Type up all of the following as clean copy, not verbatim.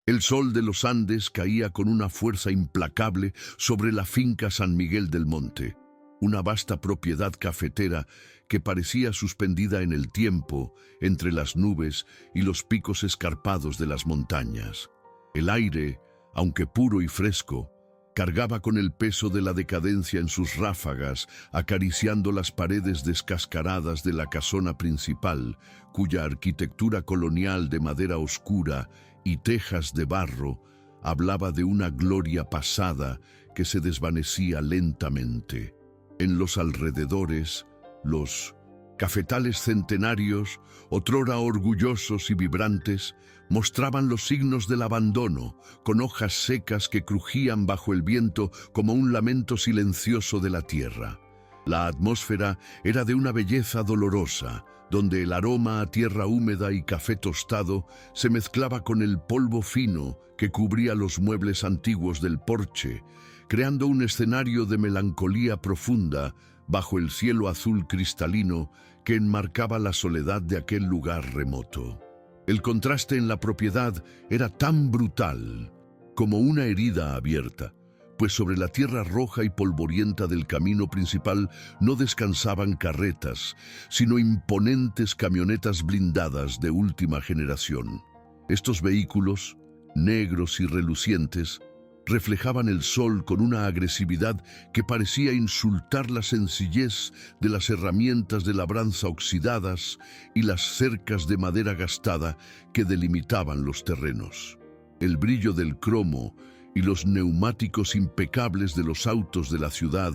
El sol de los Andes caía con una fuerza implacable sobre la finca San Miguel del Monte, una vasta propiedad cafetera que parecía suspendida en el tiempo entre las nubes y los picos escarpados de las montañas. El aire, aunque puro y fresco, cargaba con el peso de la decadencia en sus ráfagas, acariciando las paredes descascaradas de la casona principal, cuya arquitectura colonial de madera oscura y tejas de barro hablaba de una gloria pasada que se desvanecía lentamente. En los alrededores, los cafetales centenarios, otrora orgullosos y vibrantes, mostraban los signos del abandono, con hojas secas que crujían bajo el viento como un lamento silencioso de la tierra. La atmósfera era de una belleza dolorosa, donde el aroma a tierra húmeda y café tostado se mezclaba con el polvo fino que cubría los muebles antiguos del porche, creando un escenario de melancolía profunda bajo el cielo azul cristalino que enmarcaba la soledad de aquel lugar remoto. El contraste en la propiedad era tan brutal como una herida abierta, pues sobre la tierra roja y polvorienta del camino principal no descansaban carretas, sino imponentes camionetas blindadas de última generación. Estos vehículos, negros y relucientes, reflejaban el sol con una agresividad que parecía insultar la sencillez de las herramientas de labranza oxidadas y las cercas de madera gastada que delimitaban los terrenos. El brillo del cromo y los neumáticos impecables de los autos de la ciudad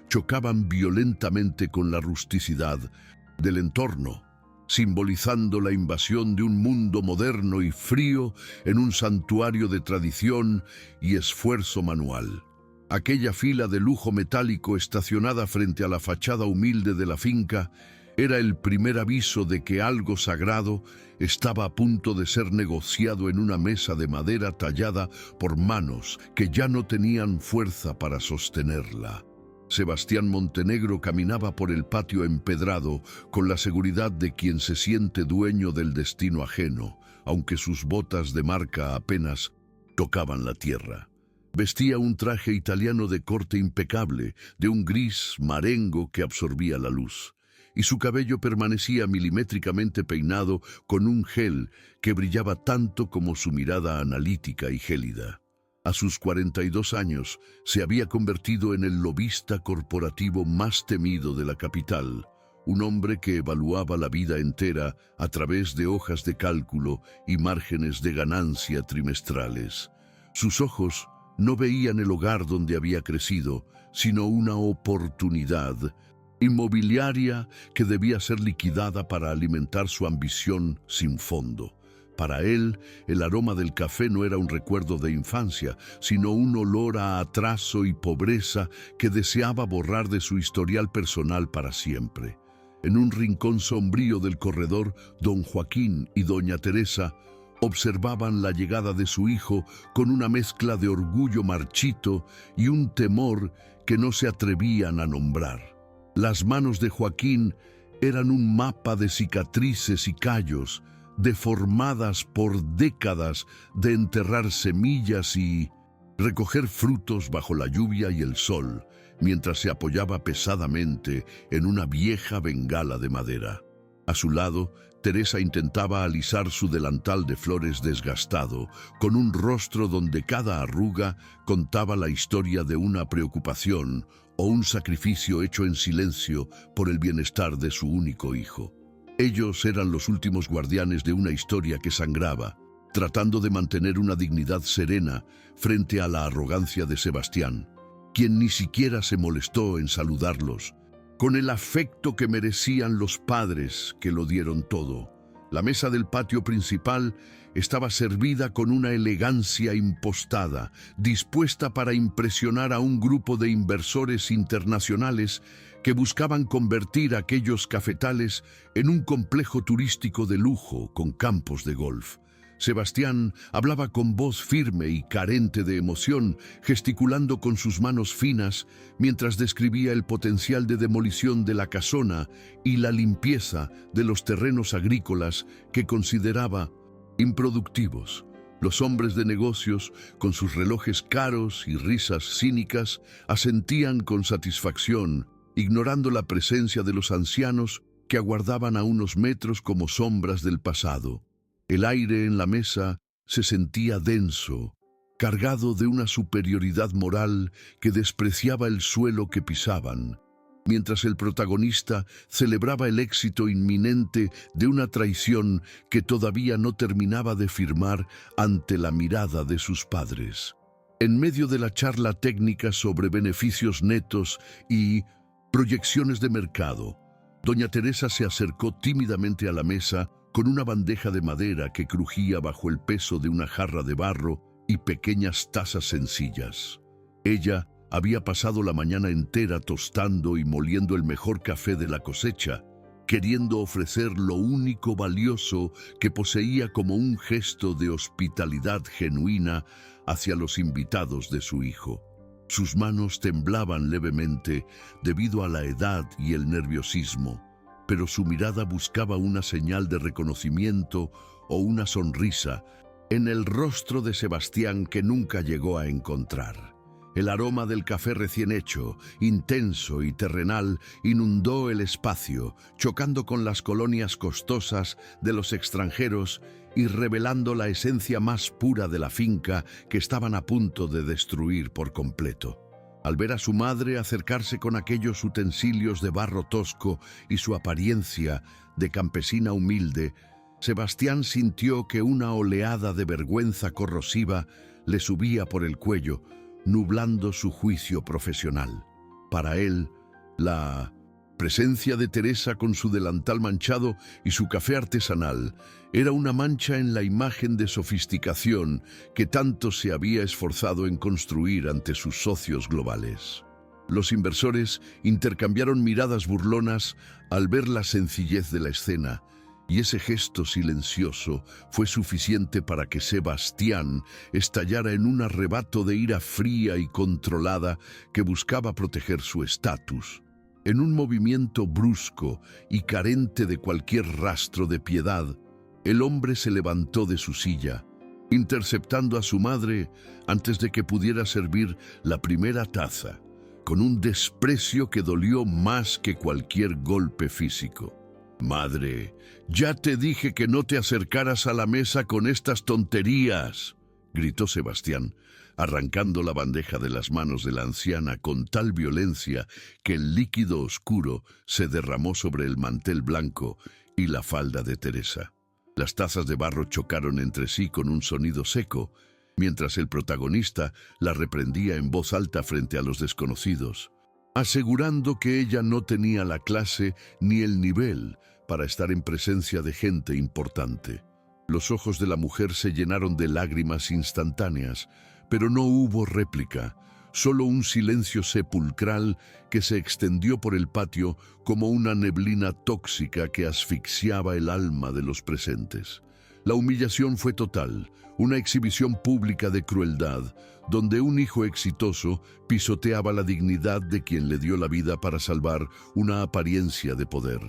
chocaban violentamente con la rusticidad del entorno, simbolizando la invasión de un mundo moderno y frío en un santuario de tradición y esfuerzo manual. Aquella fila de lujo metálico estacionada frente a la fachada humilde de la finca era el primer aviso de que algo sagrado estaba a punto de ser negociado en una mesa de madera tallada por manos que ya no tenían fuerza para sostenerla. Sebastián Montenegro caminaba por el patio empedrado con la seguridad de quien se siente dueño del destino ajeno, aunque sus botas de marca apenas tocaban la tierra. Vestía un traje italiano de corte impecable, de un gris marengo que absorbía la luz, y su cabello permanecía milimétricamente peinado con un gel que brillaba tanto como su mirada analítica y gélida. A sus 42 años se había convertido en el lobista corporativo más temido de la capital, un hombre que evaluaba la vida entera a través de hojas de cálculo y márgenes de ganancia trimestrales. Sus ojos no veían el hogar donde había crecido, sino una oportunidad inmobiliaria que debía ser liquidada para alimentar su ambición sin fondo. Para él, el aroma del café no era un recuerdo de infancia, sino un olor a atraso y pobreza que deseaba borrar de su historial personal para siempre. En un rincón sombrío del corredor, don Joaquín y doña Teresa observaban la llegada de su hijo con una mezcla de orgullo marchito y un temor que no se atrevían a nombrar. Las manos de Joaquín eran un mapa de cicatrices y callos, deformadas por décadas de enterrar semillas y recoger frutos bajo la lluvia y el sol, mientras se apoyaba pesadamente en una vieja bengala de madera. A su lado, Teresa intentaba alisar su delantal de flores desgastado, con un rostro donde cada arruga contaba la historia de una preocupación o un sacrificio hecho en silencio por el bienestar de su único hijo. Ellos eran los últimos guardianes de una historia que sangraba, tratando de mantener una dignidad serena frente a la arrogancia de Sebastián, quien ni siquiera se molestó en saludarlos, con el afecto que merecían los padres que lo dieron todo. La mesa del patio principal estaba servida con una elegancia impostada, dispuesta para impresionar a un grupo de inversores internacionales que buscaban convertir aquellos cafetales en un complejo turístico de lujo con campos de golf. Sebastián hablaba con voz firme y carente de emoción, gesticulando con sus manos finas mientras describía el potencial de demolición de la casona y la limpieza de los terrenos agrícolas que consideraba improductivos, Los hombres de negocios, con sus relojes caros y risas cínicas, asentían con satisfacción, ignorando la presencia de los ancianos que aguardaban a unos metros como sombras del pasado. El aire en la mesa se sentía denso, cargado de una superioridad moral que despreciaba el suelo que pisaban, mientras el protagonista celebraba el éxito inminente de una traición que todavía no terminaba de firmar ante la mirada de sus padres. En medio de la charla técnica sobre beneficios netos y proyecciones de mercado, doña Teresa se acercó tímidamente a la mesa con una bandeja de madera que crujía bajo el peso de una jarra de barro y pequeñas tazas sencillas. Ella había pasado la mañana entera tostando y moliendo el mejor café de la cosecha, queriendo ofrecer lo único valioso que poseía como un gesto de hospitalidad genuina hacia los invitados de su hijo. Sus manos temblaban levemente debido a la edad y el nerviosismo, pero su mirada buscaba una señal de reconocimiento o una sonrisa en el rostro de Sebastián que nunca llegó a encontrar. El aroma del café recién hecho, intenso y terrenal, inundó el espacio, chocando con las colonias costosas de los extranjeros y revelando la esencia más pura de la finca que estaban a punto de destruir por completo. Al ver a su madre acercarse con aquellos utensilios de barro tosco y su apariencia de campesina humilde, Sebastián sintió que una oleada de vergüenza corrosiva le subía por el cuello, nublando su juicio profesional. Para él, la presencia de Teresa con su delantal manchado y su café artesanal era una mancha en la imagen de sofisticación que tanto se había esforzado en construir ante sus socios globales. Los inversores intercambiaron miradas burlonas al ver la sencillez de la escena, y ese gesto silencioso fue suficiente para que Sebastián estallara en un arrebato de ira fría y controlada que buscaba proteger su estatus. En un movimiento brusco y carente de cualquier rastro de piedad, el hombre se levantó de su silla, interceptando a su madre antes de que pudiera servir la primera taza, con un desprecio que dolió más que cualquier golpe físico. «Madre, ya te dije que no te acercaras a la mesa con estas tonterías», gritó Sebastián, arrancando la bandeja de las manos de la anciana con tal violencia que el líquido oscuro se derramó sobre el mantel blanco y la falda de Teresa. Las tazas de barro chocaron entre sí con un sonido seco, mientras el protagonista la reprendía en voz alta frente a los desconocidos, asegurando que ella no tenía la clase ni el nivel para estar en presencia de gente importante. Los ojos de la mujer se llenaron de lágrimas instantáneas, pero no hubo réplica, solo un silencio sepulcral que se extendió por el patio como una neblina tóxica que asfixiaba el alma de los presentes. La humillación fue total, una exhibición pública de crueldad, donde un hijo exitoso pisoteaba la dignidad de quien le dio la vida para salvar una apariencia de poder.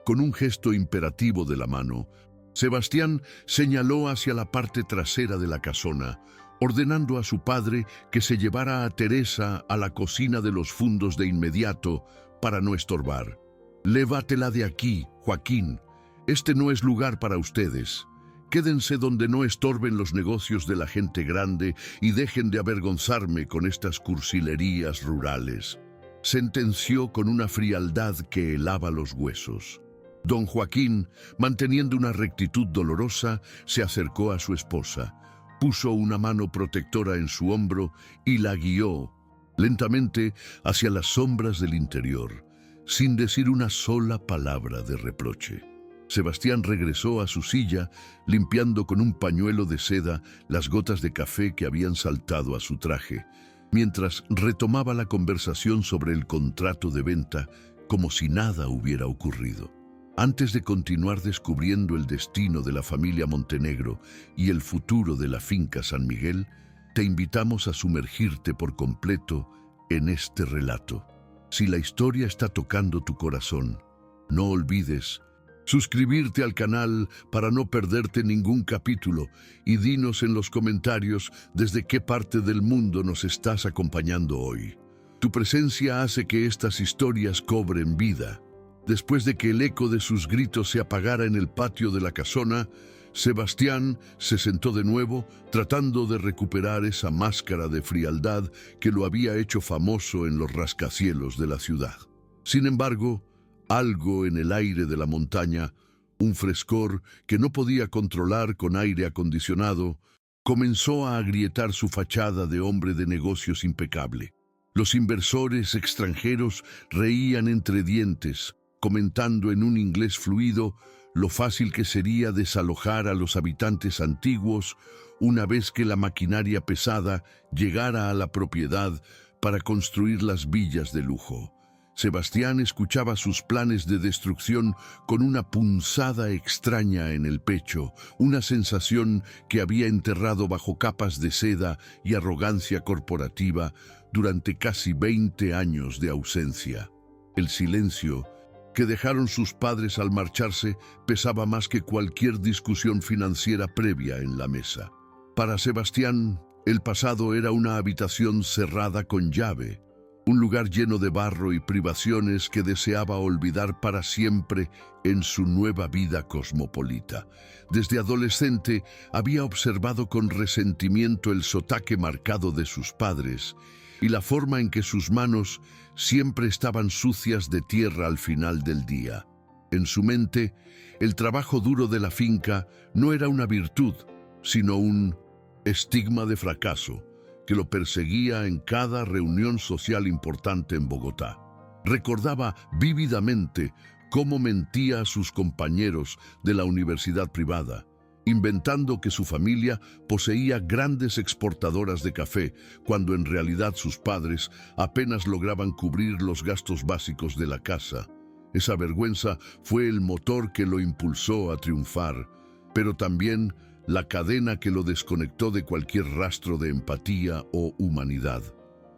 Con un gesto imperativo de la mano, Sebastián señaló hacia la parte trasera de la casona, ordenando a su padre que se llevara a Teresa a la cocina de los fundos de inmediato para no estorbar. «Lévatela de aquí, Joaquín. Este no es lugar para ustedes. Quédense donde no estorben los negocios de la gente grande y dejen de avergonzarme con estas cursilerías rurales», sentenció con una frialdad que helaba los huesos. Don Joaquín, manteniendo una rectitud dolorosa, se acercó a su esposa, puso una mano protectora en su hombro y la guió lentamente hacia las sombras del interior, sin decir una sola palabra de reproche. Sebastián regresó a su silla, limpiando con un pañuelo de seda las gotas de café que habían saltado a su traje, mientras retomaba la conversación sobre el contrato de venta como si nada hubiera ocurrido. Antes de continuar descubriendo el destino de la familia Montenegro y el futuro de la finca San Miguel, te invitamos a sumergirte por completo en este relato. Si la historia está tocando tu corazón, no olvides suscribirte al canal para no perderte ningún capítulo y dinos en los comentarios desde qué parte del mundo nos estás acompañando hoy. Tu presencia hace que estas historias cobren vida. Después de que el eco de sus gritos se apagara en el patio de la casona, Sebastián se sentó de nuevo, tratando de recuperar esa máscara de frialdad que lo había hecho famoso en los rascacielos de la ciudad. Sin embargo, algo en el aire de la montaña, un frescor que no podía controlar con aire acondicionado, comenzó a agrietar su fachada de hombre de negocios impecable. Los inversores extranjeros reían entre dientes, comentando en un inglés fluido lo fácil que sería desalojar a los habitantes antiguos una vez que la maquinaria pesada llegara a la propiedad para construir las villas de lujo. Sebastián escuchaba sus planes de destrucción con una punzada extraña en el pecho, una sensación que había enterrado bajo capas de seda y arrogancia corporativa durante casi 20 años de ausencia. El silencio que dejaron sus padres al marcharse pesaba más que cualquier discusión financiera previa en la mesa. Para Sebastián, el pasado era una habitación cerrada con llave, un lugar lleno de barro y privaciones que deseaba olvidar para siempre en su nueva vida cosmopolita. Desde adolescente había observado con resentimiento el sotaque marcado de sus padres y la forma en que sus manos siempre estaban sucias de tierra al final del día. En su mente, el trabajo duro de la finca no era una virtud, sino un estigma de fracaso que lo perseguía en cada reunión social importante en Bogotá. Recordaba vívidamente cómo mentía a sus compañeros de la universidad privada, inventando que su familia poseía grandes exportadoras de café, cuando en realidad sus padres apenas lograban cubrir los gastos básicos de la casa. Esa vergüenza fue el motor que lo impulsó a triunfar, pero también la cadena que lo desconectó de cualquier rastro de empatía o humanidad.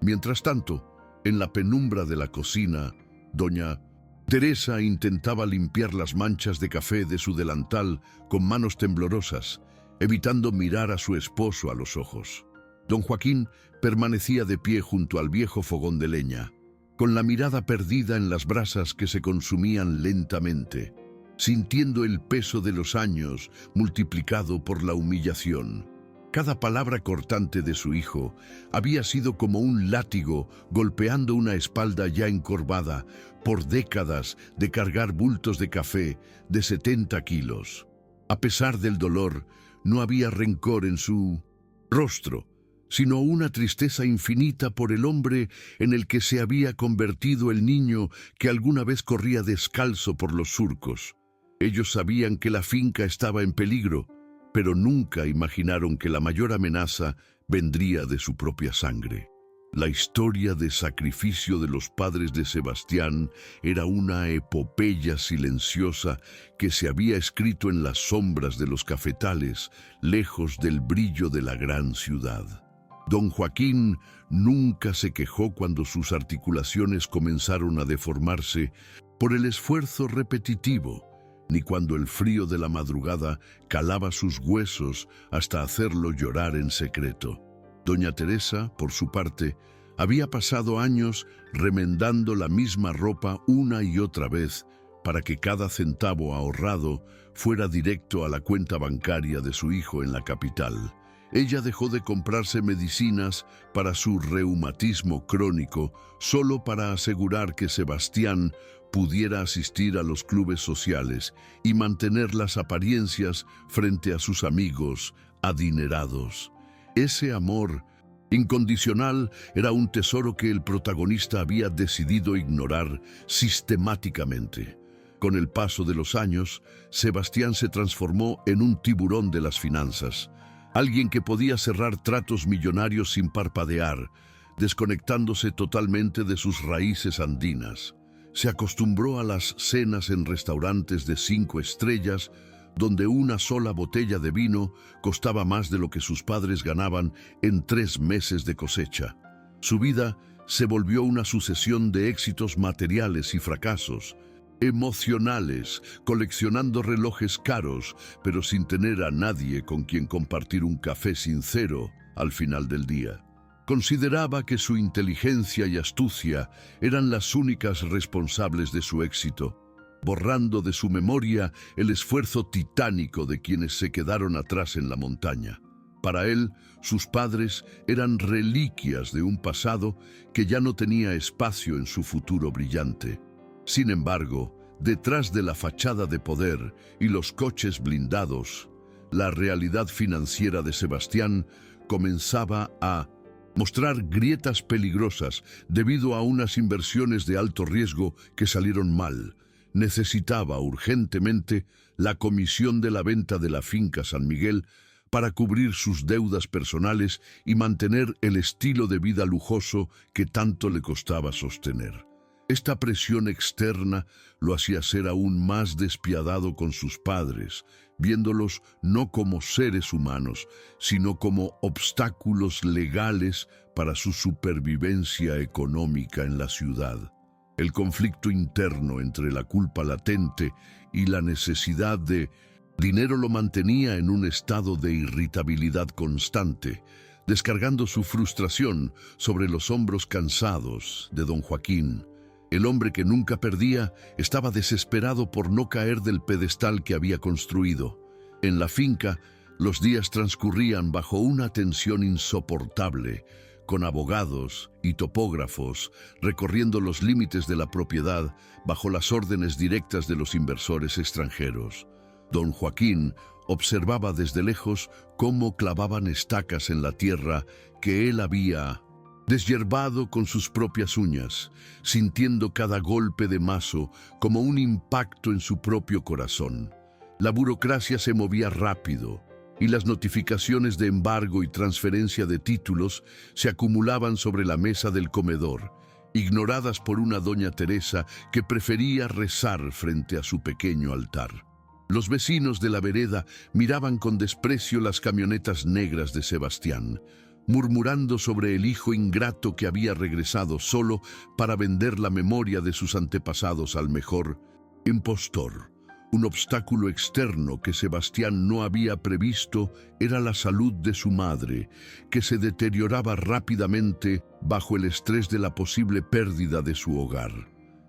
Mientras tanto, en la penumbra de la cocina, doña Teresa intentaba limpiar las manchas de café de su delantal con manos temblorosas, evitando mirar a su esposo a los ojos. Don Joaquín permanecía de pie junto al viejo fogón de leña, con la mirada perdida en las brasas que se consumían lentamente, sintiendo el peso de los años multiplicado por la humillación. Cada palabra cortante de su hijo había sido como un látigo golpeando una espalda ya encorvada por décadas de cargar bultos de café de 70 kilos. A pesar del dolor, no había rencor en su rostro, sino una tristeza infinita por el hombre en el que se había convertido el niño que alguna vez corría descalzo por los surcos. Ellos sabían que la finca estaba en peligro, pero nunca imaginaron que la mayor amenaza vendría de su propia sangre. La historia de sacrificio de los padres de Sebastián era una epopeya silenciosa que se había escrito en las sombras de los cafetales, lejos del brillo de la gran ciudad. Don Joaquín nunca se quejó cuando sus articulaciones comenzaron a deformarse por el esfuerzo repetitivo, ni cuando el frío de la madrugada calaba sus huesos hasta hacerlo llorar en secreto. Doña Teresa, por su parte, había pasado años remendando la misma ropa una y otra vez para que cada centavo ahorrado fuera directo a la cuenta bancaria de su hijo en la capital. Ella dejó de comprarse medicinas para su reumatismo crónico solo para asegurar que Sebastián pudiera asistir a los clubes sociales y mantener las apariencias frente a sus amigos adinerados. Ese amor incondicional era un tesoro que el protagonista había decidido ignorar sistemáticamente. Con el paso de los años, Sebastián se transformó en un tiburón de las finanzas, alguien que podía cerrar tratos millonarios sin parpadear, desconectándose totalmente de sus raíces andinas. Se acostumbró a las cenas en restaurantes de 5 estrellas, donde una sola botella de vino costaba más de lo que sus padres ganaban en 3 meses de cosecha. Su vida se volvió una sucesión de éxitos materiales y fracasos, emocionales, coleccionando relojes caros, pero sin tener a nadie con quien compartir un café sincero al final del día. Consideraba que su inteligencia y astucia eran las únicas responsables de su éxito, borrando de su memoria el esfuerzo titánico de quienes se quedaron atrás en la montaña. Para él, sus padres eran reliquias de un pasado que ya no tenía espacio en su futuro brillante. Sin embargo, detrás de la fachada de poder y los coches blindados, la realidad financiera de Sebastián comenzaba a mostrar grietas peligrosas debido a unas inversiones de alto riesgo que salieron mal. Necesitaba urgentemente la comisión de la venta de la finca San Miguel para cubrir sus deudas personales y mantener el estilo de vida lujoso que tanto le costaba sostener. Esta presión externa lo hacía ser aún más despiadado con sus padres, viéndolos no como seres humanos, sino como obstáculos legales para su supervivencia económica en la ciudad. El conflicto interno entre la culpa latente y la necesidad de dinero lo mantenía en un estado de irritabilidad constante, descargando su frustración sobre los hombros cansados de don Joaquín. El hombre que nunca perdía estaba desesperado por no caer del pedestal que había construido. En la finca, los días transcurrían bajo una tensión insoportable, con abogados y topógrafos recorriendo los límites de la propiedad bajo las órdenes directas de los inversores extranjeros. Don Joaquín observaba desde lejos cómo clavaban estacas en la tierra que él había deshiervado con sus propias uñas, sintiendo cada golpe de mazo como un impacto en su propio corazón. La burocracia se movía rápido y las notificaciones de embargo y transferencia de títulos se acumulaban sobre la mesa del comedor, ignoradas por una doña Teresa que prefería rezar frente a su pequeño altar. Los vecinos de la vereda miraban con desprecio las camionetas negras de Sebastián, murmurando sobre el hijo ingrato que había regresado solo para vender la memoria de sus antepasados al mejor impostor. Un obstáculo externo que Sebastián no había previsto era la salud de su madre, que se deterioraba rápidamente bajo el estrés de la posible pérdida de su hogar.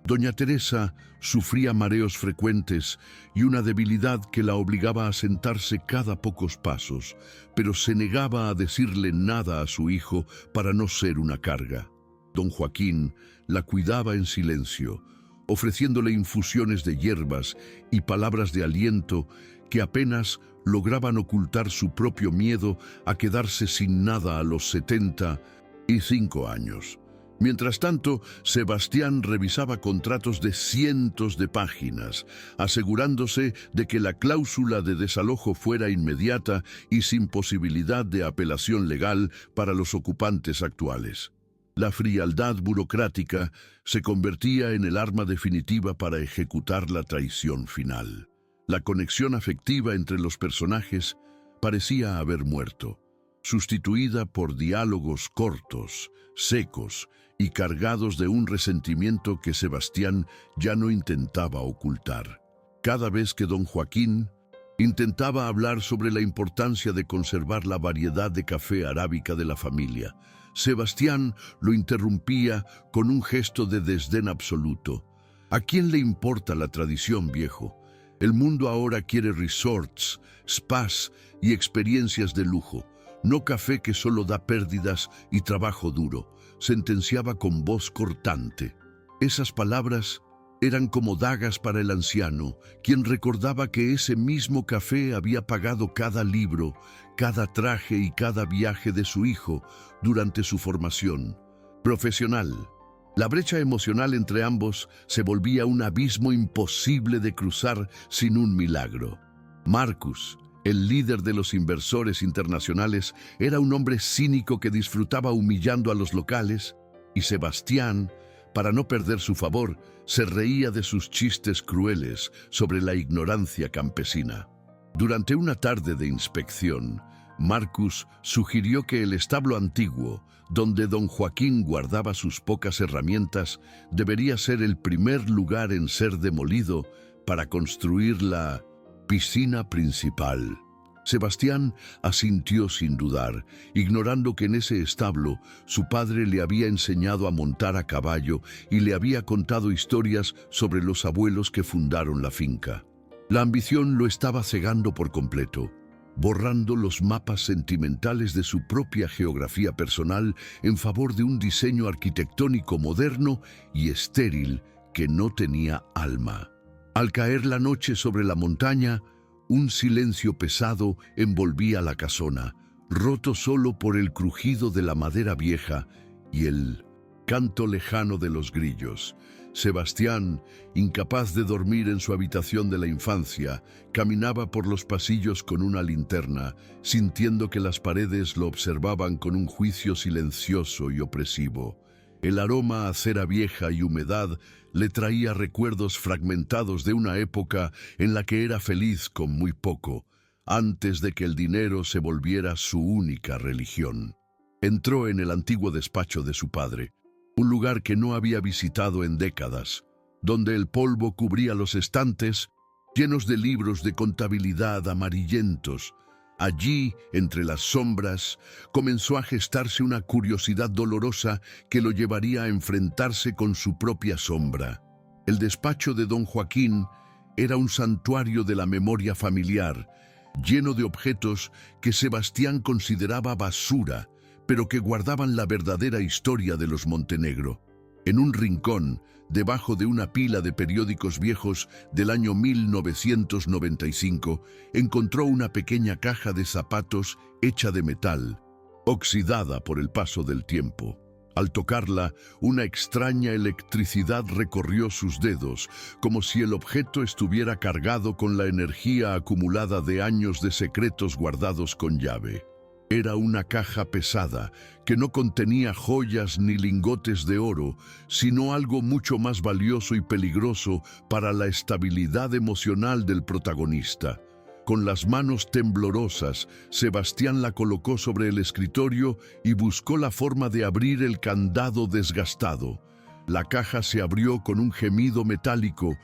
Doña Teresa sufría mareos frecuentes y una debilidad que la obligaba a sentarse cada pocos pasos, pero se negaba a decirle nada a su hijo para no ser una carga. Don Joaquín la cuidaba en silencio, ofreciéndole infusiones de hierbas y palabras de aliento que apenas lograban ocultar su propio miedo a quedarse sin nada a los 75 años. Mientras tanto, Sebastián revisaba contratos de cientos de páginas, asegurándose de que la cláusula de desalojo fuera inmediata y sin posibilidad de apelación legal para los ocupantes actuales. La frialdad burocrática se convertía en el arma definitiva para ejecutar la traición final. La conexión afectiva entre los personajes parecía haber muerto, sustituida por diálogos cortos, secos y cargados de un resentimiento que Sebastián ya no intentaba ocultar. Cada vez que don Joaquín intentaba hablar sobre la importancia de conservar la variedad de café arábica de la familia, Sebastián lo interrumpía con un gesto de desdén absoluto. ¿A quién le importa la tradición, viejo? El mundo ahora quiere resorts, spas y experiencias de lujo, no café que solo da pérdidas y trabajo duro, sentenciaba con voz cortante. Esas palabras eran como dagas para el anciano, quien recordaba que ese mismo café había pagado cada libro, cada traje y cada viaje de su hijo durante su formación profesional. La brecha emocional entre ambos se volvía un abismo imposible de cruzar sin un milagro. Marcus, el líder de los inversores internacionales, era un hombre cínico que disfrutaba humillando a los locales, y Sebastián, para no perder su favor, se reía de sus chistes crueles sobre la ignorancia campesina. Durante una tarde de inspección, Marcus sugirió que el establo antiguo, donde don Joaquín guardaba sus pocas herramientas, debería ser el primer lugar en ser demolido para construir la piscina principal. Sebastián asintió sin dudar, ignorando que en ese establo su padre le había enseñado a montar a caballo y le había contado historias sobre los abuelos que fundaron la finca. La ambición lo estaba cegando por completo, borrando los mapas sentimentales de su propia geografía personal en favor de un diseño arquitectónico moderno y estéril que no tenía alma. Al caer la noche sobre la montaña, un silencio pesado envolvía la casona, roto solo por el crujido de la madera vieja y el canto lejano de los grillos. Sebastián, incapaz de dormir en su habitación de la infancia, caminaba por los pasillos con una linterna, sintiendo que las paredes lo observaban con un juicio silencioso y opresivo. El aroma a cera vieja y humedad le traía recuerdos fragmentados de una época en la que era feliz con muy poco, antes de que el dinero se volviera su única religión. Entró en el antiguo despacho de su padre, un lugar que no había visitado en décadas, donde el polvo cubría los estantes llenos de libros de contabilidad amarillentos. Allí, entre las sombras, comenzó a gestarse una curiosidad dolorosa que lo llevaría a enfrentarse con su propia sombra. El despacho de don Joaquín era un santuario de la memoria familiar, lleno de objetos que Sebastián consideraba basura, pero que guardaban la verdadera historia de los Montenegro. En un rincón, debajo de una pila de periódicos viejos del año 1995, encontró una pequeña caja de zapatos hecha de metal, oxidada por el paso del tiempo. Al tocarla, una extraña electricidad recorrió sus dedos, como si el objeto estuviera cargado con la energía acumulada de años de secretos guardados con llave. Era una caja pesada, que no contenía joyas ni lingotes de oro, sino algo mucho más valioso y peligroso para la estabilidad emocional del protagonista. Con las manos temblorosas, Sebastián la colocó sobre el escritorio y buscó la forma de abrir el candado desgastado. La caja se abrió con un gemido metálico,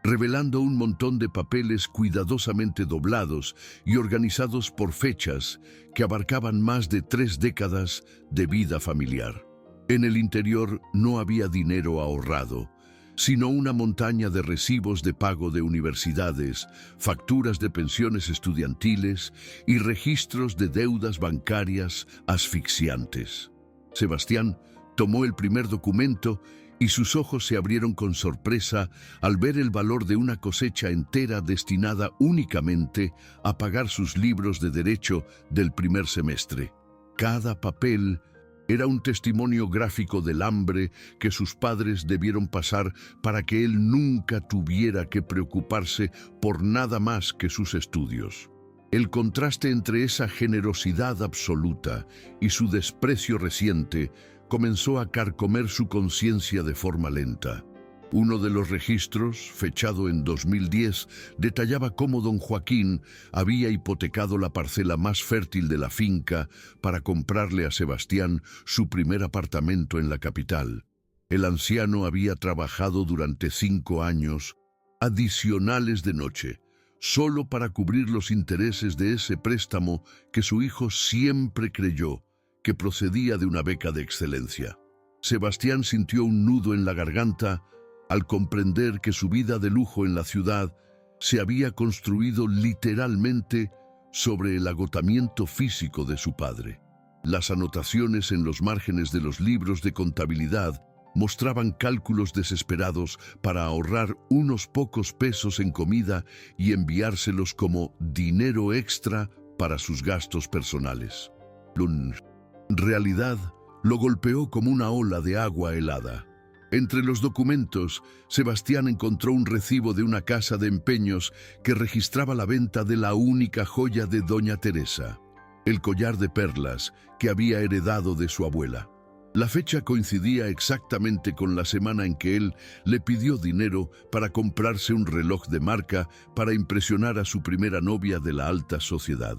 revelando un montón de papeles cuidadosamente doblados y organizados por fechas que abarcaban más de 3 décadas de vida familiar. En el interior no había dinero ahorrado, sino una montaña de recibos de pago de universidades, facturas de pensiones estudiantiles y registros de deudas bancarias asfixiantes. Sebastián tomó el primer documento y sus ojos se abrieron con sorpresa al ver el valor de una cosecha entera destinada únicamente a pagar sus libros de derecho del primer semestre. Cada papel era un testimonio gráfico del hambre que sus padres debieron pasar para que él nunca tuviera que preocuparse por nada más que sus estudios. El contraste entre esa generosidad absoluta y su desprecio reciente comenzó a carcomer su conciencia de forma lenta. Uno de los registros, fechado en 2010, detallaba cómo don Joaquín había hipotecado la parcela más fértil de la finca para comprarle a Sebastián su primer apartamento en la capital. El anciano había trabajado durante 5 años adicionales de noche, solo para cubrir los intereses de ese préstamo que su hijo siempre creyó que procedía de una beca de excelencia. Sebastián sintió un nudo en la garganta al comprender que su vida de lujo en la ciudad se había construido literalmente sobre el agotamiento físico de su padre. Las anotaciones en los márgenes de los libros de contabilidad mostraban cálculos desesperados para ahorrar unos pocos pesos en comida y enviárselos como dinero extra para sus gastos personales. En realidad, lo golpeó como una ola de agua helada. Entre los documentos, Sebastián encontró un recibo de una casa de empeños que registraba la venta de la única joya de doña Teresa, el collar de perlas que había heredado de su abuela. La fecha coincidía exactamente con la semana en que él le pidió dinero para comprarse un reloj de marca para impresionar a su primera novia de la alta sociedad.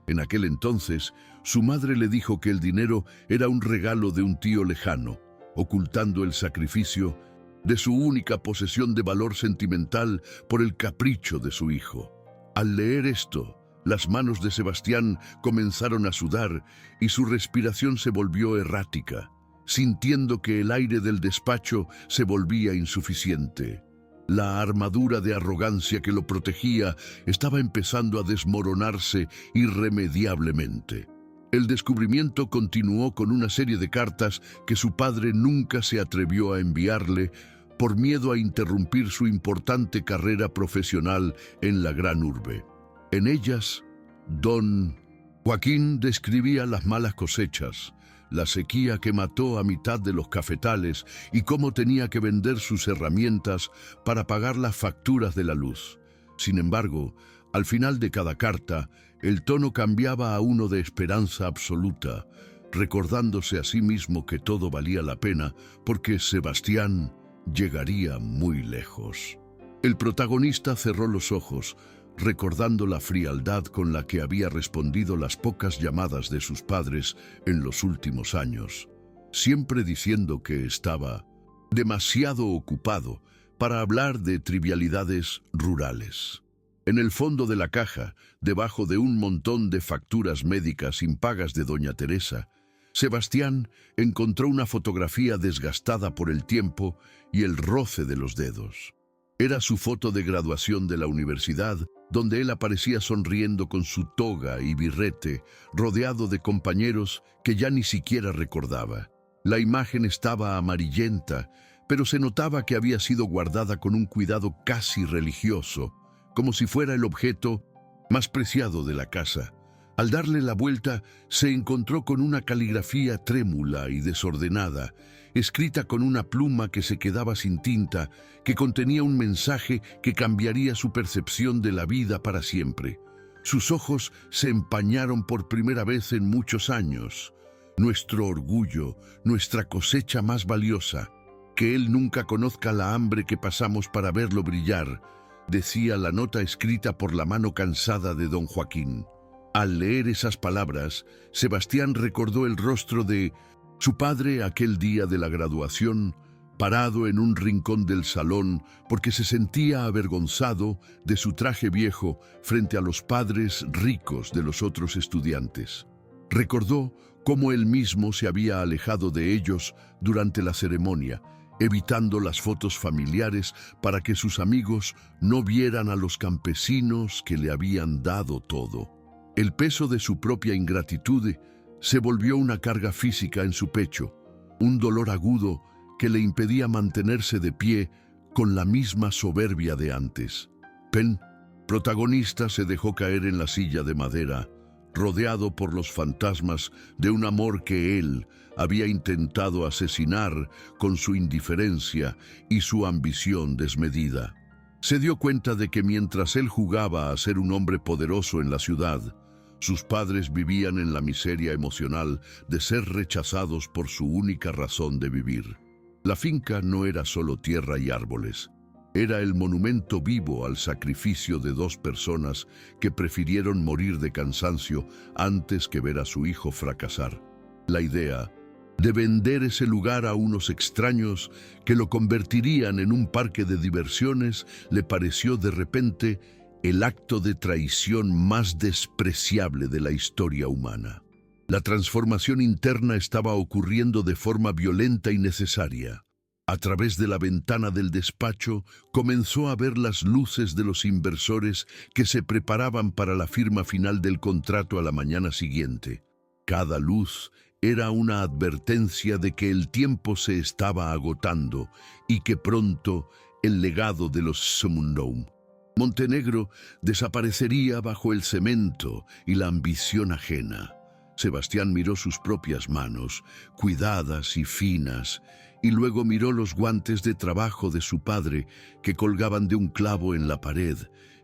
En aquel entonces, su madre le dijo que el dinero era un regalo de un tío lejano, ocultando el sacrificio de su única posesión de valor sentimental por el capricho de su hijo. Al leer esto, las manos de Sebastián comenzaron a sudar y su respiración se volvió errática, sintiendo que el aire del despacho se volvía insuficiente. La armadura de arrogancia que lo protegía estaba empezando a desmoronarse irremediablemente. El descubrimiento continuó con una serie de cartas que su padre nunca se atrevió a enviarle por miedo a interrumpir su importante carrera profesional en la gran urbe. En ellas, don Joaquín describía las malas cosechas, la sequía que mató a mitad de los cafetales y cómo tenía que vender sus herramientas para pagar las facturas de la luz. Sin embargo, al final de cada carta, el tono cambiaba a uno de esperanza absoluta, recordándose a sí mismo que todo valía la pena porque Sebastián llegaría muy lejos. El protagonista cerró los ojos, recordando la frialdad con la que había respondido las pocas llamadas de sus padres en los últimos años, siempre diciendo que estaba demasiado ocupado para hablar de trivialidades rurales. En el fondo de la caja, debajo de un montón de facturas médicas impagas de doña Teresa, Sebastián encontró una fotografía desgastada por el tiempo y el roce de los dedos. Era su foto de graduación de la universidad, donde él aparecía sonriendo con su toga y birrete, rodeado de compañeros que ya ni siquiera recordaba. La imagen estaba amarillenta, pero se notaba que había sido guardada con un cuidado casi religioso, como si fuera el objeto más preciado de la casa. Al darle la vuelta, se encontró con una caligrafía trémula y desordenada, escrita con una pluma que se quedaba sin tinta, que contenía un mensaje que cambiaría su percepción de la vida para siempre. Sus ojos se empañaron por primera vez en muchos años. Nuestro orgullo, nuestra cosecha más valiosa. Que él nunca conozca la hambre que pasamos para verlo brillar, decía la nota escrita por la mano cansada de don Joaquín. Al leer esas palabras, Sebastián recordó el rostro de su padre aquel día de la graduación, parado en un rincón del salón porque se sentía avergonzado de su traje viejo frente a los padres ricos de los otros estudiantes. Recordó cómo él mismo se había alejado de ellos durante la ceremonia, evitando las fotos familiares para que sus amigos no vieran a los campesinos que le habían dado todo. El peso de su propia ingratitud se volvió una carga física en su pecho, un dolor agudo que le impedía mantenerse de pie con la misma soberbia de antes. Penn, protagonista, se dejó caer en la silla de madera, rodeado por los fantasmas de un amor que él había intentado asesinar con su indiferencia y su ambición desmedida. Se dio cuenta de que mientras él jugaba a ser un hombre poderoso en la ciudad, sus padres vivían en la miseria emocional de ser rechazados por su única razón de vivir. La finca no era solo tierra y árboles. Era el monumento vivo al sacrificio de dos personas que prefirieron morir de cansancio antes que ver a su hijo fracasar. La idea de vender ese lugar a unos extraños que lo convertirían en un parque de diversiones le pareció de repente el acto de traición más despreciable de la historia humana. La transformación interna estaba ocurriendo de forma violenta y necesaria. A través de la ventana del despacho comenzó a ver las luces de los inversores que se preparaban para la firma final del contrato a la mañana siguiente. Cada luz era una advertencia de que el tiempo se estaba agotando y que pronto el legado de los Sumundong Montenegro desaparecería bajo el cemento y la ambición ajena. Sebastián miró sus propias manos, cuidadas y finas, y luego miró los guantes de trabajo de su padre que colgaban de un clavo en la pared,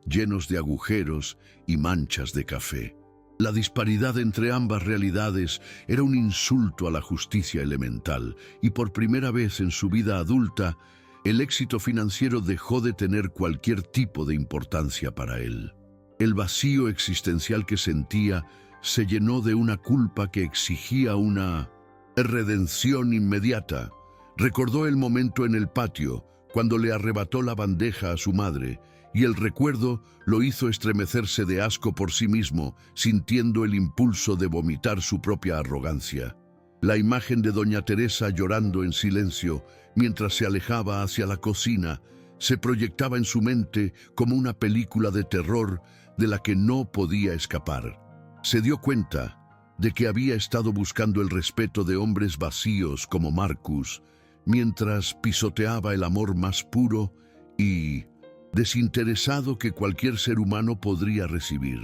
llenos de agujeros y manchas de café. La disparidad entre ambas realidades era un insulto a la justicia elemental, y por primera vez en su vida adulta, el éxito financiero dejó de tener cualquier tipo de importancia para él. El vacío existencial que sentía se llenó de una culpa que exigía una redención inmediata. Recordó el momento en el patio, cuando le arrebató la bandeja a su madre, y el recuerdo lo hizo estremecerse de asco por sí mismo, sintiendo el impulso de vomitar su propia arrogancia. La imagen de doña Teresa llorando en silencio, mientras se alejaba hacia la cocina, se proyectaba en su mente como una película de terror de la que no podía escapar. Se dio cuenta de que había estado buscando el respeto de hombres vacíos como Marcus, mientras pisoteaba el amor más puro y desinteresado que cualquier ser humano podría recibir.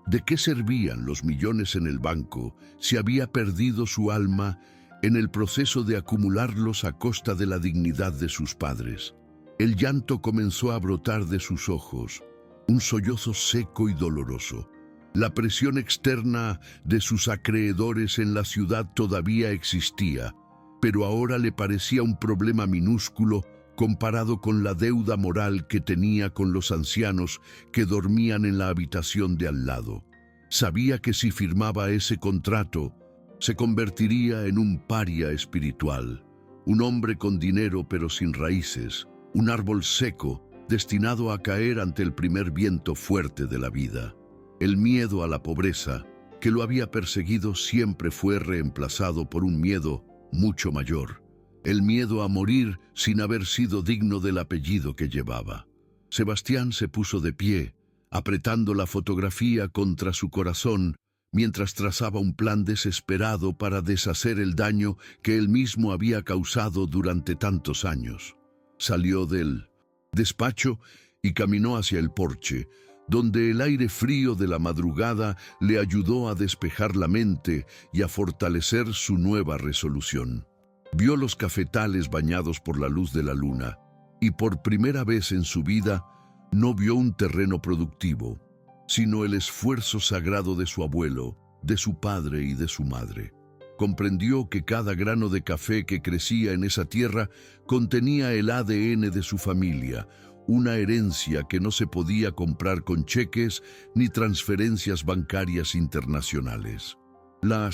¿De qué servían los millones en el banco si había perdido su alma en el proceso de acumularlos a costa de la dignidad de sus padres? El llanto comenzó a brotar de sus ojos, un sollozo seco y doloroso. La presión externa de sus acreedores en la ciudad todavía existía, pero ahora le parecía un problema minúsculo comparado con la deuda moral que tenía con los ancianos que dormían en la habitación de al lado. Sabía que si firmaba ese contrato, se convertiría en un paria espiritual, un hombre con dinero pero sin raíces, un árbol seco destinado a caer ante el primer viento fuerte de la vida. El miedo a la pobreza, que lo había perseguido, siempre fue reemplazado por un miedo mucho mayor: el miedo a morir sin haber sido digno del apellido que llevaba. Sebastián se puso de pie, apretando la fotografía contra su corazón, mientras trazaba un plan desesperado para deshacer el daño que él mismo había causado durante tantos años. Salió del despacho y caminó hacia el porche, donde el aire frío de la madrugada le ayudó a despejar la mente y a fortalecer su nueva resolución. Vio los cafetales bañados por la luz de la luna, y por primera vez en su vida no vio un terreno productivo, sino el esfuerzo sagrado de su abuelo, de su padre y de su madre. Comprendió que cada grano de café que crecía en esa tierra contenía el ADN de su familia, una herencia que no se podía comprar con cheques ni transferencias bancarias internacionales. La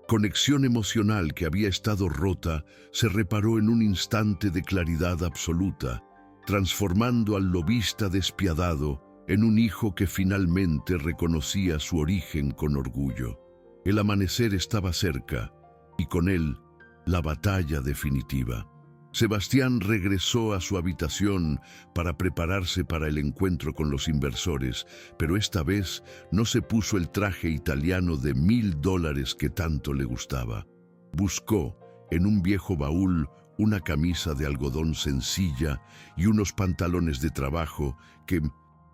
conexión emocional que había estado rota se reparó en un instante de claridad absoluta, transformando al lobista despiadado en un hijo que finalmente reconocía su origen con orgullo. El amanecer estaba cerca, y con él, la batalla definitiva. Sebastián regresó a su habitación para prepararse para el encuentro con los inversores, pero esta vez no se puso el traje italiano de $1000 que tanto le gustaba. Buscó en un viejo baúl una camisa de algodón sencilla y unos pantalones de trabajo que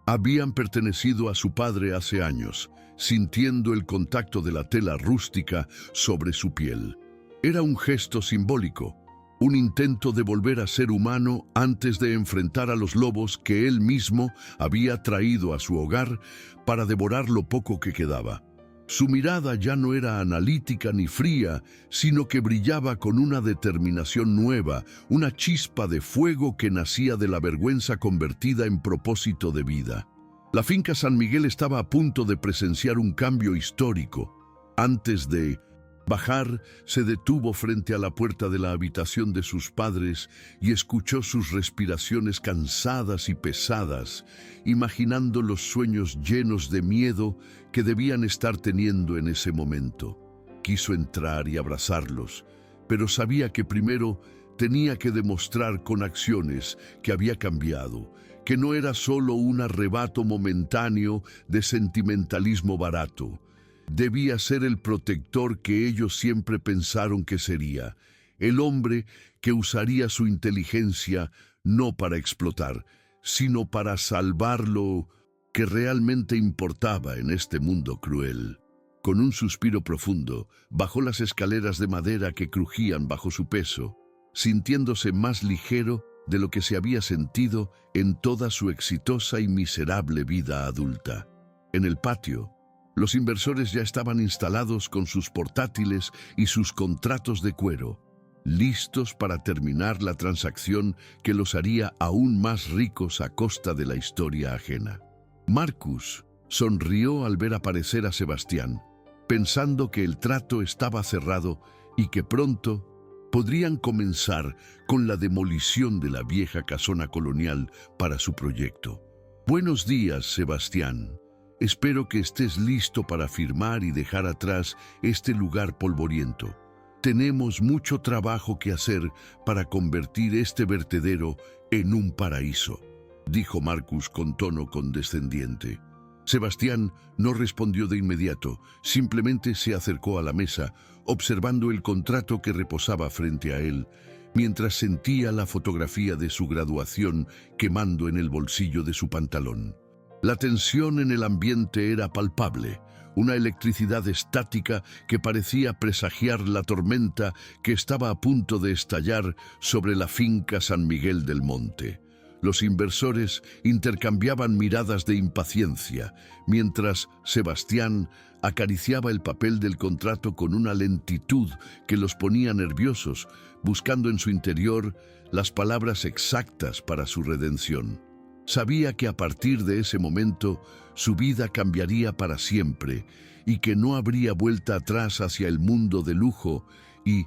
habían pertenecido a su padre hace años, sintiendo el contacto de la tela rústica sobre su piel. Era un gesto simbólico, un intento de volver a ser humano antes de enfrentar a los lobos que él mismo había traído a su hogar para devorar lo poco que quedaba. Su mirada ya no era analítica ni fría, sino que brillaba con una determinación nueva, una chispa de fuego que nacía de la vergüenza convertida en propósito de vida. La finca San Miguel estaba a punto de presenciar un cambio histórico. Antes de bajar, se detuvo frente a la puerta de la habitación de sus padres y escuchó sus respiraciones cansadas y pesadas, imaginando los sueños llenos de miedo que debían estar teniendo en ese momento. Quiso entrar y abrazarlos, pero sabía que primero tenía que demostrar con acciones que había cambiado, que no era solo un arrebato momentáneo de sentimentalismo barato. Debía ser el protector que ellos siempre pensaron que sería, el hombre que usaría su inteligencia no para explotar, sino para salvar lo que realmente importaba en este mundo cruel. Con un suspiro profundo, bajó las escaleras de madera que crujían bajo su peso, sintiéndose más ligero de lo que se había sentido en toda su exitosa y miserable vida adulta. En el patio, los inversores ya estaban instalados con sus portátiles y sus contratos de cuero, listos para terminar la transacción que los haría aún más ricos a costa de la historia ajena. Marcus sonrió al ver aparecer a Sebastián, pensando que el trato estaba cerrado y que pronto podrían comenzar con la demolición de la vieja casona colonial para su proyecto. Buenos días, Sebastián. Espero que estés listo para firmar y dejar atrás este lugar polvoriento. Tenemos mucho trabajo que hacer para convertir este vertedero en un paraíso, dijo Marcus con tono condescendiente. Sebastián no respondió de inmediato, simplemente se acercó a la mesa, observando el contrato que reposaba frente a él, mientras sentía la fotografía de su graduación quemando en el bolsillo de su pantalón. La tensión en el ambiente era palpable, una electricidad estática que parecía presagiar la tormenta que estaba a punto de estallar sobre la finca San Miguel del Monte. Los inversores intercambiaban miradas de impaciencia, mientras Sebastián acariciaba el papel del contrato con una lentitud que los ponía nerviosos, buscando en su interior las palabras exactas para su redención. Sabía que a partir de ese momento su vida cambiaría para siempre y que no habría vuelta atrás hacia el mundo de lujo y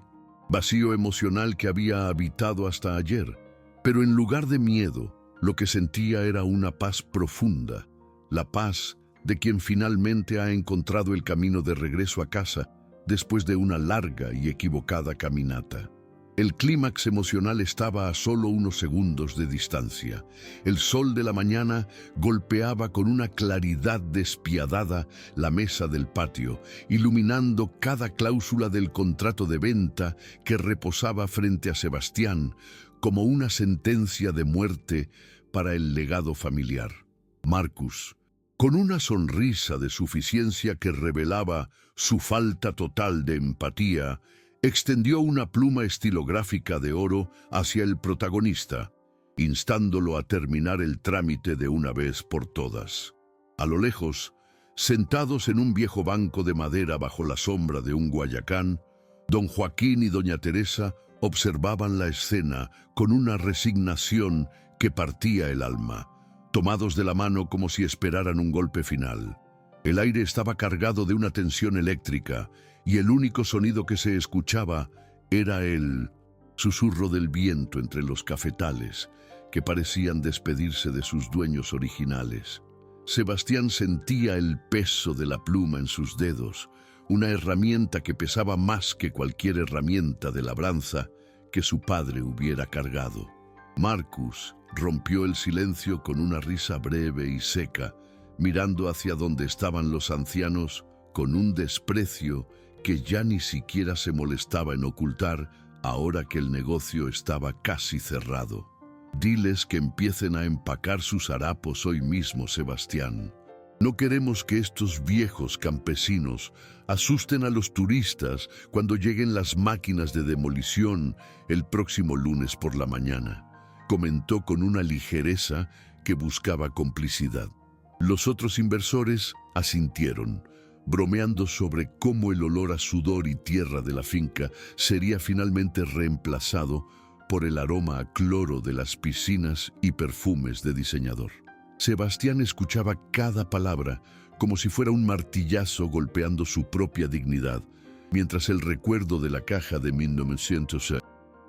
vacío emocional que había habitado hasta ayer. Pero en lugar de miedo, lo que sentía era una paz profunda, la paz de quien finalmente ha encontrado el camino de regreso a casa después de una larga y equivocada caminata. El clímax emocional estaba a solo unos segundos de distancia. El sol de la mañana golpeaba con una claridad despiadada la mesa del patio, iluminando cada cláusula del contrato de venta que reposaba frente a Sebastián como una sentencia de muerte para el legado familiar. Marcus, con una sonrisa de suficiencia que revelaba su falta total de empatía, extendió una pluma estilográfica de oro hacia el protagonista, instándolo a terminar el trámite de una vez por todas. A lo lejos, sentados en un viejo banco de madera bajo la sombra de un guayacán, don Joaquín y doña Teresa observaban la escena con una resignación que partía el alma, tomados de la mano como si esperaran un golpe final. El aire estaba cargado de una tensión eléctrica y el único sonido que se escuchaba era el susurro del viento entre los cafetales que parecían despedirse de sus dueños originales. Sebastián sentía el peso de la pluma en sus dedos, una herramienta que pesaba más que cualquier herramienta de labranza que su padre hubiera cargado. Marcus rompió el silencio con una risa breve y seca, mirando hacia donde estaban los ancianos con un desprecio que ya ni siquiera se molestaba en ocultar ahora que el negocio estaba casi cerrado. Diles que empiecen a empacar sus harapos hoy mismo, Sebastián. No queremos que estos viejos campesinos asusten a los turistas cuando lleguen las máquinas de demolición el próximo lunes por la mañana, comentó con una ligereza que buscaba complicidad. Los otros inversores asintieron, bromeando sobre cómo el olor a sudor y tierra de la finca sería finalmente reemplazado por el aroma a cloro de las piscinas y perfumes de diseñador. Sebastián escuchaba cada palabra como si fuera un martillazo golpeando su propia dignidad, mientras el recuerdo de la caja de 1906,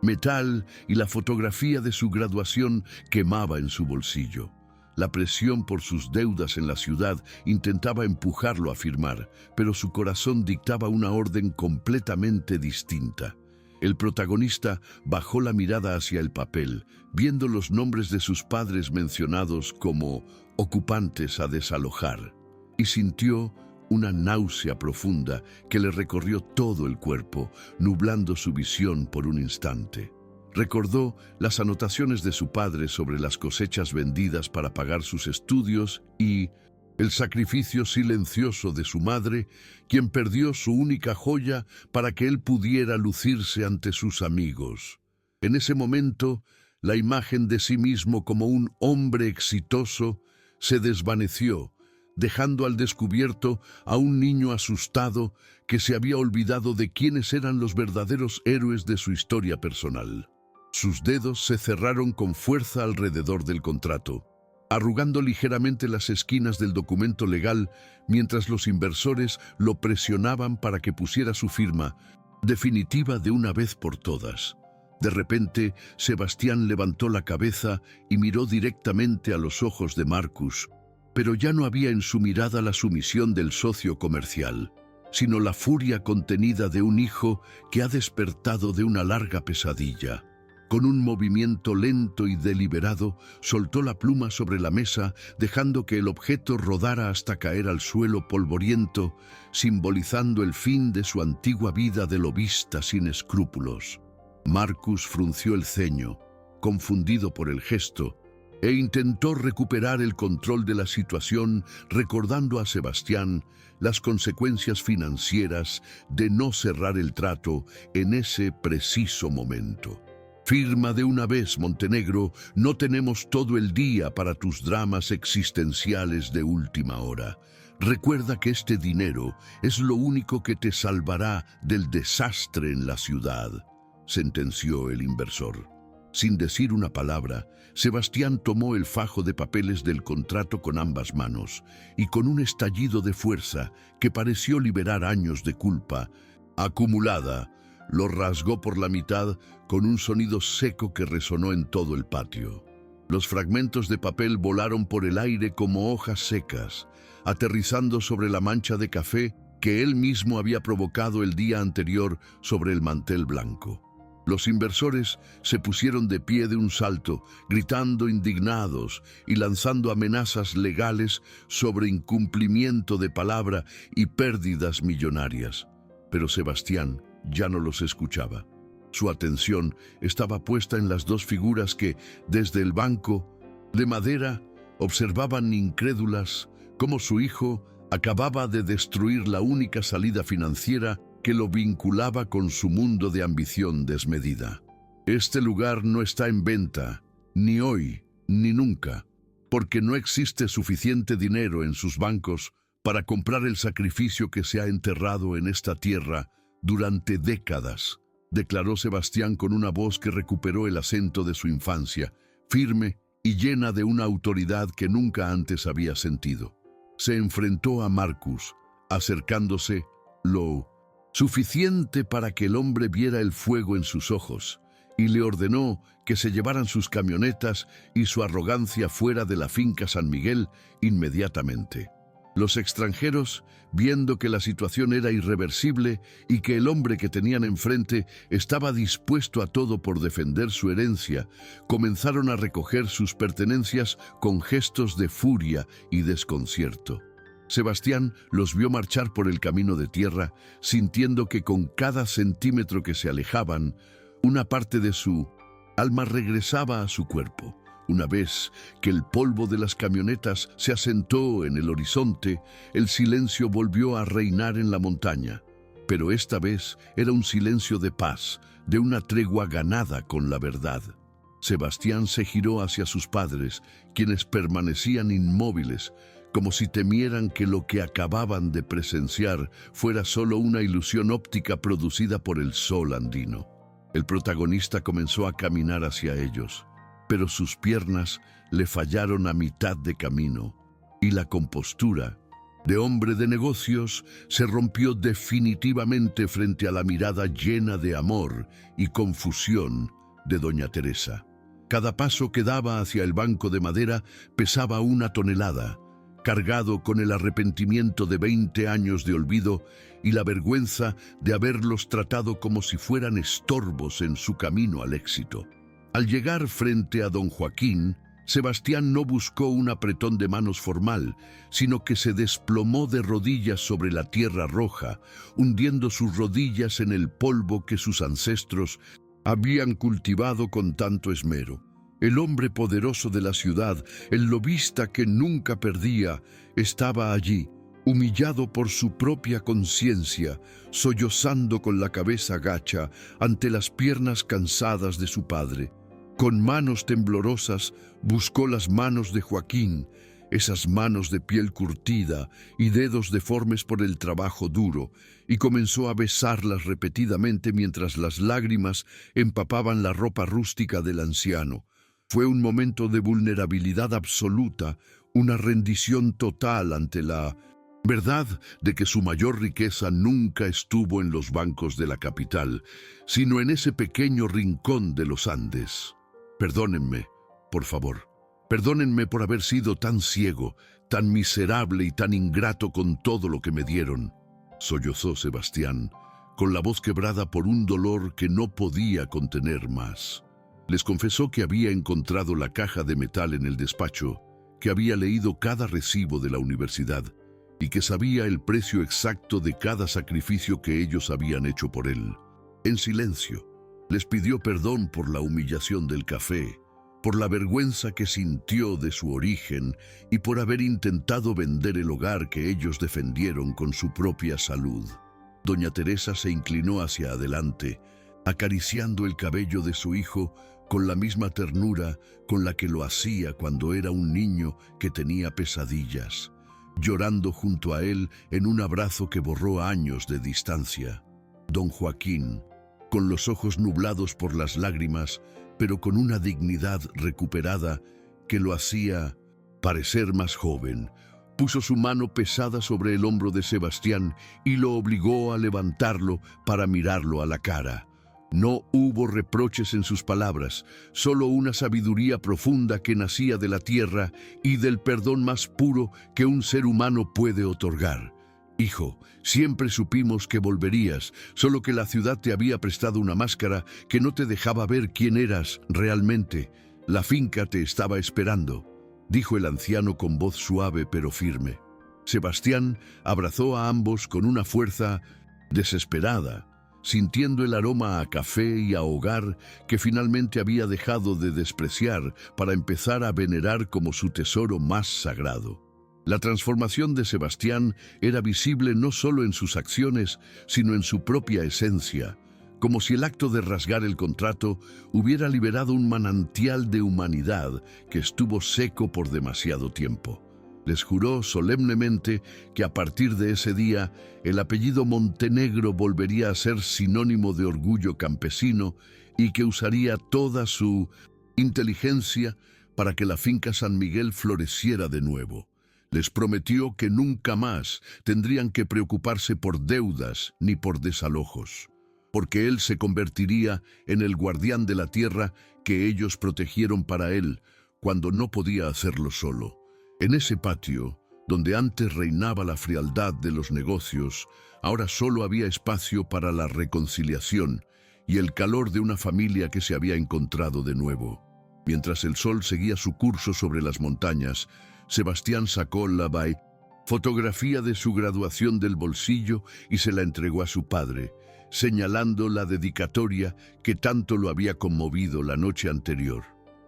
metal y la fotografía de su graduación quemaba en su bolsillo. La presión por sus deudas en la ciudad intentaba empujarlo a firmar, pero su corazón dictaba una orden completamente distinta. El protagonista bajó la mirada hacia el papel, viendo los nombres de sus padres mencionados como ocupantes a desalojar, y sintió una náusea profunda que le recorrió todo el cuerpo, nublando su visión por un instante. Recordó las anotaciones de su padre sobre las cosechas vendidas para pagar sus estudios y el sacrificio silencioso de su madre, quien perdió su única joya para que él pudiera lucirse ante sus amigos. En ese momento, la imagen de sí mismo como un hombre exitoso se desvaneció, dejando al descubierto a un niño asustado que se había olvidado de quiénes eran los verdaderos héroes de su historia personal. Sus dedos se cerraron con fuerza alrededor del contrato. arrugando ligeramente las esquinas del documento legal mientras los inversores lo presionaban para que pusiera su firma definitiva de una vez por todas. De repente, Sebastián levantó la cabeza y miró directamente a los ojos de Marcus, pero ya no había en su mirada la sumisión del socio comercial, sino la furia contenida de un hijo que ha despertado de una larga pesadilla. Con un movimiento lento y deliberado, soltó la pluma sobre la mesa, dejando que el objeto rodara hasta caer al suelo polvoriento, simbolizando el fin de su antigua vida de lobista sin escrúpulos. Marcus frunció el ceño, confundido por el gesto, e intentó recuperar el control de la situación, recordando a Sebastián las consecuencias financieras de no cerrar el trato en ese preciso momento. Firma de una vez, Montenegro, no tenemos todo el día para tus dramas existenciales de última hora. Recuerda que este dinero es lo único que te salvará del desastre en la ciudad, sentenció el inversor. Sin decir una palabra, Sebastián tomó el fajo de papeles del contrato con ambas manos y con un estallido de fuerza que pareció liberar años de culpa acumulada, lo rasgó por la mitad con un sonido seco que resonó en todo el patio. Los fragmentos de papel volaron por el aire como hojas secas, aterrizando sobre la mancha de café que él mismo había provocado el día anterior sobre el mantel blanco. Los inversores se pusieron de pie de un salto, gritando indignados y lanzando amenazas legales sobre incumplimiento de palabra y pérdidas millonarias. Pero Sebastián ya no los escuchaba. Su atención estaba puesta en las dos figuras que, desde el banco de madera, observaban incrédulas cómo su hijo acababa de destruir la única salida financiera que lo vinculaba con su mundo de ambición desmedida. Este lugar no está en venta, ni hoy, ni nunca, porque no existe suficiente dinero en sus bancos para comprar el sacrificio que se ha enterrado en esta tierra durante décadas, declaró Sebastián con una voz que recuperó el acento de su infancia, firme y llena de una autoridad que nunca antes había sentido. Se enfrentó a Marcus, acercándose lo suficiente para que el hombre viera el fuego en sus ojos, y le ordenó que se llevaran sus camionetas y su arrogancia fuera de la finca San Miguel inmediatamente. Los extranjeros, viendo que la situación era irreversible y que el hombre que tenían enfrente estaba dispuesto a todo por defender su herencia, comenzaron a recoger sus pertenencias con gestos de furia y desconcierto. Sebastián los vio marchar por el camino de tierra, sintiendo que con cada centímetro que se alejaban, una parte de su alma regresaba a su cuerpo. Una vez que el polvo de las camionetas se asentó en el horizonte, el silencio volvió a reinar en la montaña. Pero esta vez era un silencio de paz, de una tregua ganada con la verdad. Sebastián se giró hacia sus padres, quienes permanecían inmóviles, como si temieran que lo que acababan de presenciar fuera solo una ilusión óptica producida por el sol andino. El protagonista comenzó a caminar hacia ellos, pero sus piernas le fallaron a mitad de camino, y la compostura de hombre de negocios se rompió definitivamente frente a la mirada llena de amor y confusión de doña Teresa. Cada paso que daba hacia el banco de madera pesaba 1 tonelada, cargado con el arrepentimiento de 20 años de olvido y la vergüenza de haberlos tratado como si fueran estorbos en su camino al éxito. Al llegar frente a don Joaquín, Sebastián no buscó un apretón de manos formal, sino que se desplomó de rodillas sobre la tierra roja, hundiendo sus rodillas en el polvo que sus ancestros habían cultivado con tanto esmero. El hombre poderoso de la ciudad, el lobista que nunca perdía, estaba allí, humillado por su propia conciencia, sollozando con la cabeza gacha ante las piernas cansadas de su padre. Con manos temblorosas buscó las manos de Joaquín, esas manos de piel curtida y dedos deformes por el trabajo duro, y comenzó a besarlas repetidamente mientras las lágrimas empapaban la ropa rústica del anciano. Fue un momento de vulnerabilidad absoluta, una rendición total ante la verdad de que su mayor riqueza nunca estuvo en los bancos de la capital, sino en ese pequeño rincón de los Andes. Perdónenme, por favor. Perdónenme por haber sido tan ciego, tan miserable y tan ingrato con todo lo que me dieron, sollozó Sebastián, con la voz quebrada por un dolor que no podía contener más. Les confesó que había encontrado la caja de metal en el despacho, que había leído cada recibo de la universidad y que sabía el precio exacto de cada sacrificio que ellos habían hecho por él. En silencio, les pidió perdón por la humillación del café, por la vergüenza que sintió de su origen y por haber intentado vender el hogar que ellos defendieron con su propia salud. Doña Teresa se inclinó hacia adelante, acariciando el cabello de su hijo con la misma ternura con la que lo hacía cuando era un niño que tenía pesadillas, llorando junto a él en un abrazo que borró años de distancia. Don Joaquín, con los ojos nublados por las lágrimas, pero con una dignidad recuperada que lo hacía parecer más joven, puso su mano pesada sobre el hombro de Sebastián y lo obligó a levantarlo para mirarlo a la cara. No hubo reproches en sus palabras, solo una sabiduría profunda que nacía de la tierra y del perdón más puro que un ser humano puede otorgar. Hijo, siempre supimos que volverías, solo que la ciudad te había prestado una máscara que no te dejaba ver quién eras realmente. La finca te estaba esperando, dijo el anciano con voz suave pero firme. Sebastián abrazó a ambos con una fuerza desesperada, sintiendo el aroma a café y a hogar que finalmente había dejado de despreciar para empezar a venerar como su tesoro más sagrado. La transformación de Sebastián era visible no solo en sus acciones, sino en su propia esencia, como si el acto de rasgar el contrato hubiera liberado un manantial de humanidad que estuvo seco por demasiado tiempo. Les juró solemnemente que a partir de ese día el apellido Montenegro volvería a ser sinónimo de orgullo campesino y que usaría toda su inteligencia para que la finca San Miguel floreciera de nuevo. Les prometió que nunca más tendrían que preocuparse por deudas ni por desalojos, porque él se convertiría en el guardián de la tierra que ellos protegieron para él cuando no podía hacerlo solo. En ese patio, donde antes reinaba la frialdad de los negocios, ahora solo había espacio para la reconciliación y el calor de una familia que se había encontrado de nuevo. Mientras el sol seguía su curso sobre las montañas, Sebastián sacó la fotografía de su graduación del bolsillo y se la entregó a su padre, señalando la dedicatoria que tanto lo había conmovido la noche anterior.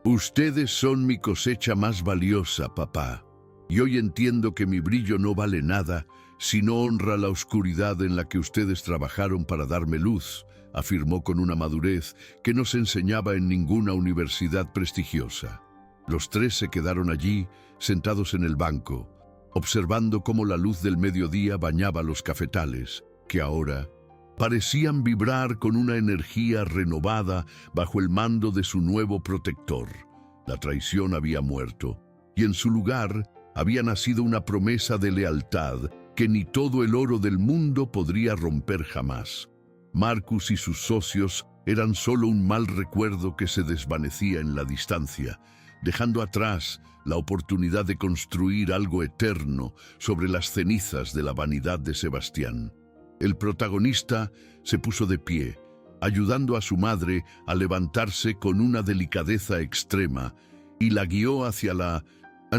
Ustedes son mi cosecha más valiosa, papá, y hoy entiendo que mi brillo no vale nada si no honra la oscuridad en la que ustedes trabajaron para darme luz, afirmó con una madurez que no se enseñaba en ninguna universidad prestigiosa. Los tres se quedaron allí, sentados en el banco, observando cómo la luz del mediodía bañaba los cafetales, que ahora parecían vibrar con una energía renovada bajo el mando de su nuevo protector. La traición había muerto, y en su lugar había nacido una promesa de lealtad que ni todo el oro del mundo podría romper jamás. Marcus y sus socios eran solo un mal recuerdo que se desvanecía en la distancia, dejando atrás la oportunidad de construir algo eterno sobre las cenizas de la vanidad de Sebastián. El protagonista se puso de pie, ayudando a su madre a levantarse con una delicadeza extrema, y la guió hacia la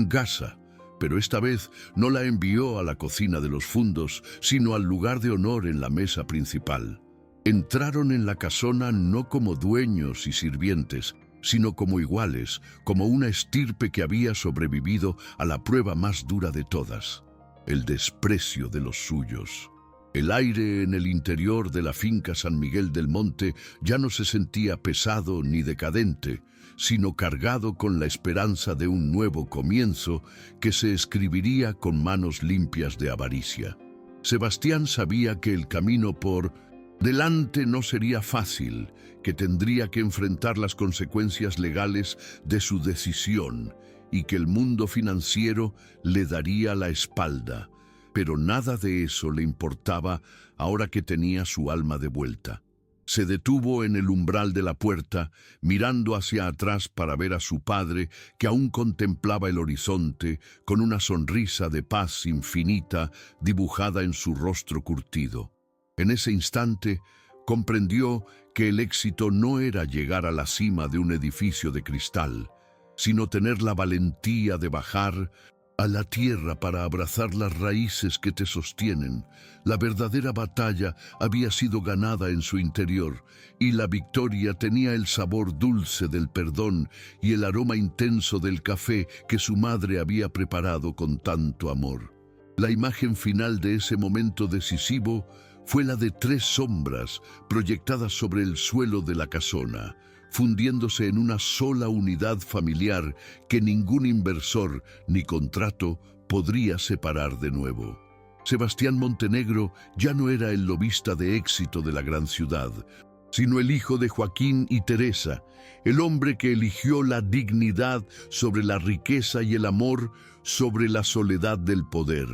casa, pero esta vez no la envió a la cocina de los fundos, sino al lugar de honor en la mesa principal. Entraron en la casona no como dueños y sirvientes, sino como iguales, como una estirpe que había sobrevivido a la prueba más dura de todas, el desprecio de los suyos. El aire en el interior de la finca San Miguel del Monte ya no se sentía pesado ni decadente, sino cargado con la esperanza de un nuevo comienzo que se escribiría con manos limpias de avaricia. Sebastián sabía que el camino por Delante no sería fácil, que tendría que enfrentar las consecuencias legales de su decisión y que el mundo financiero le daría la espalda. Pero nada de eso le importaba ahora que tenía su alma de vuelta. Se detuvo en el umbral de la puerta, mirando hacia atrás para ver a su padre, que aún contemplaba el horizonte con una sonrisa de paz infinita dibujada en su rostro curtido. En ese instante, comprendió que el éxito no era llegar a la cima de un edificio de cristal, sino tener la valentía de bajar a la tierra para abrazar las raíces que te sostienen. La verdadera batalla había sido ganada en su interior, y la victoria tenía el sabor dulce del perdón y el aroma intenso del café que su madre había preparado con tanto amor. La imagen final de ese momento decisivo fue la de 3 sombras proyectadas sobre el suelo de la casona, fundiéndose en una sola unidad familiar que ningún inversor ni contrato podría separar de nuevo. Sebastián Montenegro ya no era el lobista de éxito de la gran ciudad, sino el hijo de Joaquín y Teresa, el hombre que eligió la dignidad sobre la riqueza y el amor sobre la soledad del poder.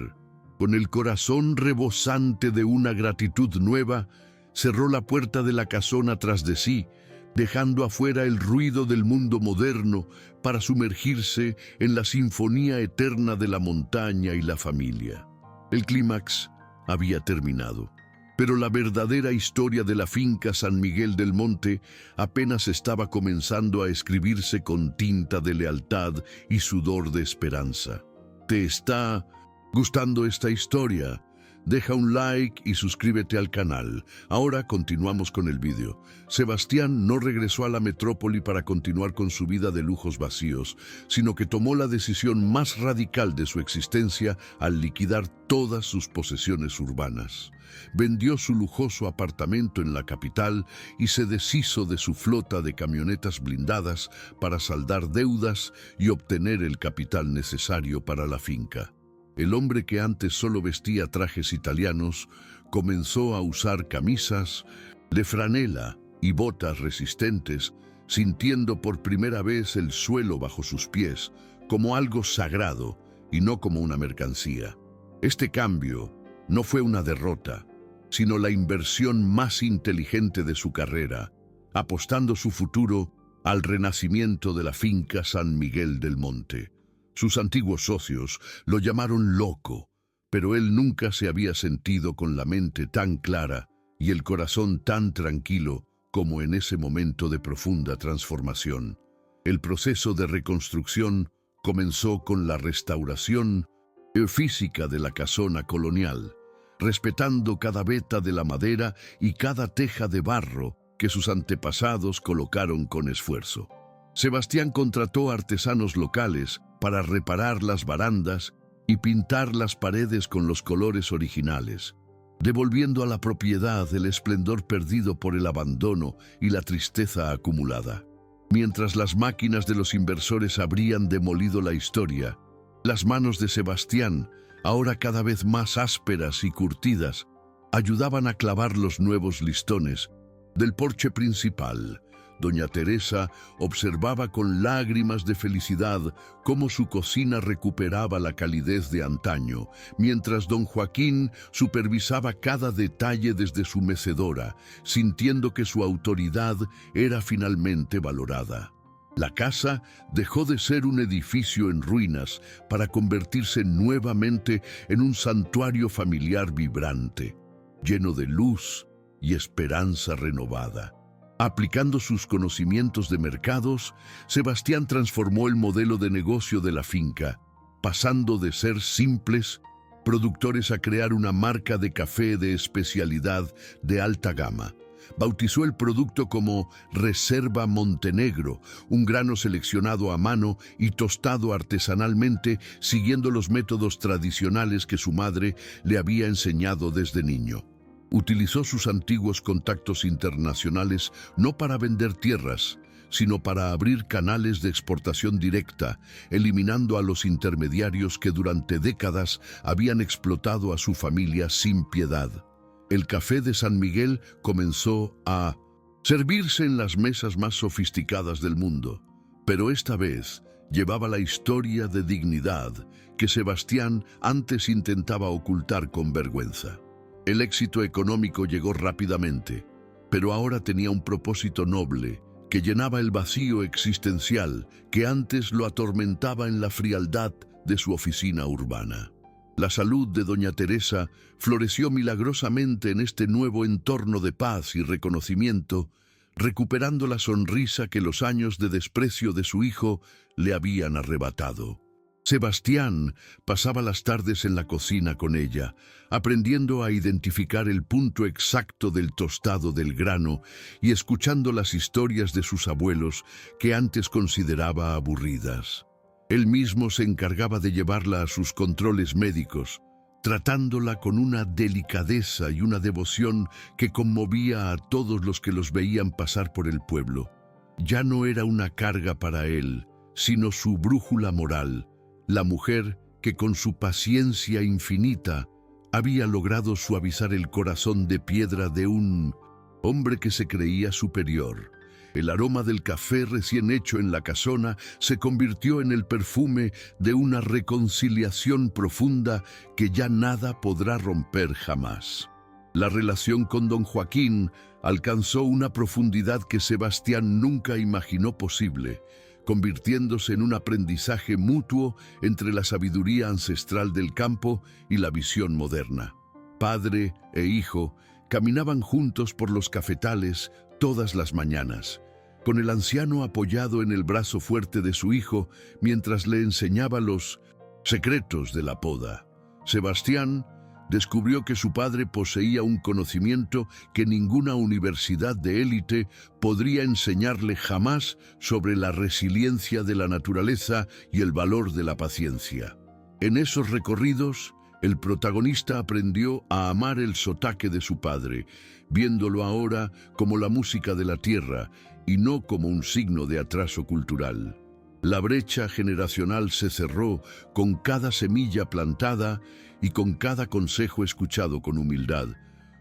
Con el corazón rebosante de una gratitud nueva, cerró la puerta de la casona tras de sí, dejando afuera el ruido del mundo moderno para sumergirse en la sinfonía eterna de la montaña y la familia. El clímax había terminado, pero la verdadera historia de la finca San Miguel del Monte apenas estaba comenzando a escribirse con tinta de lealtad y sudor de esperanza. ¿Te está gustando esta historia? Deja un like y suscríbete al canal. Ahora continuamos con el vídeo. Sebastián no regresó a la metrópoli para continuar con su vida de lujos vacíos, sino que tomó la decisión más radical de su existencia al liquidar todas sus posesiones urbanas. Vendió su lujoso apartamento en la capital y se deshizo de su flota de camionetas blindadas para saldar deudas y obtener el capital necesario para la finca. El hombre que antes solo vestía trajes italianos comenzó a usar camisas de franela y botas resistentes, sintiendo por primera vez el suelo bajo sus pies como algo sagrado y no como una mercancía. Este cambio no fue una derrota, sino la inversión más inteligente de su carrera, apostando su futuro al renacimiento de la finca San Miguel del Monte. Sus antiguos socios lo llamaron loco, pero él nunca se había sentido con la mente tan clara y el corazón tan tranquilo como en ese momento de profunda transformación. El proceso de reconstrucción comenzó con la restauración física de la casona colonial, respetando cada veta de la madera y cada teja de barro que sus antepasados colocaron con esfuerzo. Sebastián contrató artesanos locales para reparar las barandas y pintar las paredes con los colores originales, devolviendo a la propiedad el esplendor perdido por el abandono y la tristeza acumulada. Mientras las máquinas de los inversores habrían demolido la historia, las manos de Sebastián, ahora cada vez más ásperas y curtidas, ayudaban a clavar los nuevos listones del porche principal. Doña Teresa observaba con lágrimas de felicidad cómo su cocina recuperaba la calidez de antaño, mientras don Joaquín supervisaba cada detalle desde su mecedora, sintiendo que su autoridad era finalmente valorada. La casa dejó de ser un edificio en ruinas para convertirse nuevamente en un santuario familiar vibrante, lleno de luz y esperanza renovada. Aplicando sus conocimientos de mercados, Sebastián transformó el modelo de negocio de la finca, pasando de ser simples productores a crear una marca de café de especialidad de alta gama. Bautizó el producto como Reserva Montenegro, un grano seleccionado a mano y tostado artesanalmente, siguiendo los métodos tradicionales que su madre le había enseñado desde niño. Utilizó sus antiguos contactos internacionales no para vender tierras, sino para abrir canales de exportación directa, eliminando a los intermediarios que durante décadas habían explotado a su familia sin piedad. El café de San Miguel comenzó a servirse en las mesas más sofisticadas del mundo, pero esta vez llevaba la historia de dignidad que Sebastián antes intentaba ocultar con vergüenza. El éxito económico llegó rápidamente, pero ahora tenía un propósito noble que llenaba el vacío existencial que antes lo atormentaba en la frialdad de su oficina urbana. La salud de doña Teresa floreció milagrosamente en este nuevo entorno de paz y reconocimiento, recuperando la sonrisa que los años de desprecio de su hijo le habían arrebatado. Sebastián pasaba las tardes en la cocina con ella, aprendiendo a identificar el punto exacto del tostado del grano y escuchando las historias de sus abuelos que antes consideraba aburridas. Él mismo se encargaba de llevarla a sus controles médicos, tratándola con una delicadeza y una devoción que conmovía a todos los que los veían pasar por el pueblo. Ya no era una carga para él, sino su brújula moral, la mujer que con su paciencia infinita había logrado suavizar el corazón de piedra de un hombre que se creía superior. El aroma del café recién hecho en la casona se convirtió en el perfume de una reconciliación profunda que ya nada podrá romper jamás. La relación con don Joaquín alcanzó una profundidad que Sebastián nunca imaginó posible, convirtiéndose en un aprendizaje mutuo entre la sabiduría ancestral del campo y la visión moderna. Padre e hijo caminaban juntos por los cafetales todas las mañanas, con el anciano apoyado en el brazo fuerte de su hijo mientras le enseñaba los secretos de la poda. Sebastián descubrió que su padre poseía un conocimiento que ninguna universidad de élite podría enseñarle jamás sobre la resiliencia de la naturaleza y el valor de la paciencia. En esos recorridos, el protagonista aprendió a amar el sotaque de su padre, viéndolo ahora como la música de la tierra y no como un signo de atraso cultural. La brecha generacional se cerró con cada semilla plantada y con cada consejo escuchado con humildad,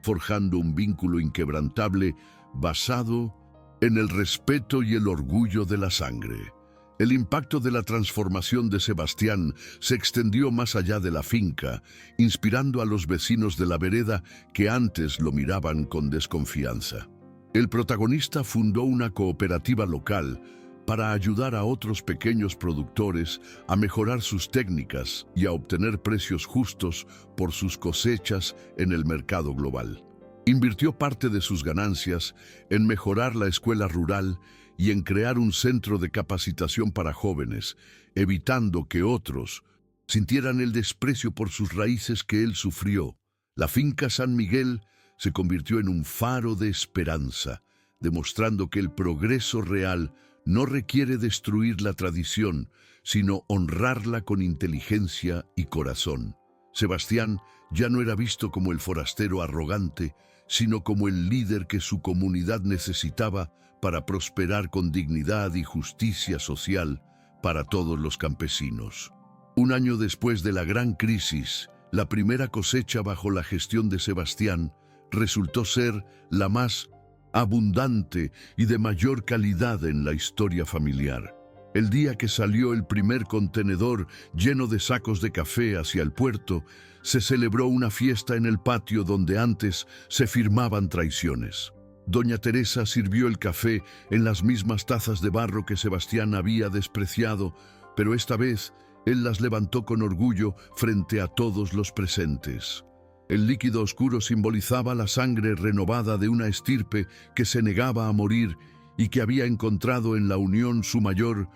forjando un vínculo inquebrantable basado en el respeto y el orgullo de la sangre. El impacto de la transformación de Sebastián se extendió más allá de la finca, inspirando a los vecinos de la vereda que antes lo miraban con desconfianza. El protagonista fundó una cooperativa local para ayudar a otros pequeños productores a mejorar sus técnicas y a obtener precios justos por sus cosechas en el mercado global. Invirtió parte de sus ganancias en mejorar la escuela rural y en crear un centro de capacitación para jóvenes, evitando que otros sintieran el desprecio por sus raíces que él sufrió. La finca San Miguel se convirtió en un faro de esperanza, demostrando que el progreso real no requiere destruir la tradición, sino honrarla con inteligencia y corazón. Sebastián ya no era visto como el forastero arrogante, sino como el líder que su comunidad necesitaba para prosperar con dignidad y justicia social para todos los campesinos. Un año después de la gran crisis, la primera cosecha bajo la gestión de Sebastián resultó ser la más abundante y de mayor calidad en la historia familiar. El día que salió el primer contenedor lleno de sacos de café hacia el puerto, se celebró una fiesta en el patio donde antes se firmaban traiciones. Doña Teresa sirvió el café en las mismas tazas de barro que Sebastián había despreciado, pero esta vez él las levantó con orgullo frente a todos los presentes. El líquido oscuro simbolizaba la sangre renovada de una estirpe que se negaba a morir y que había encontrado en la unión su mayor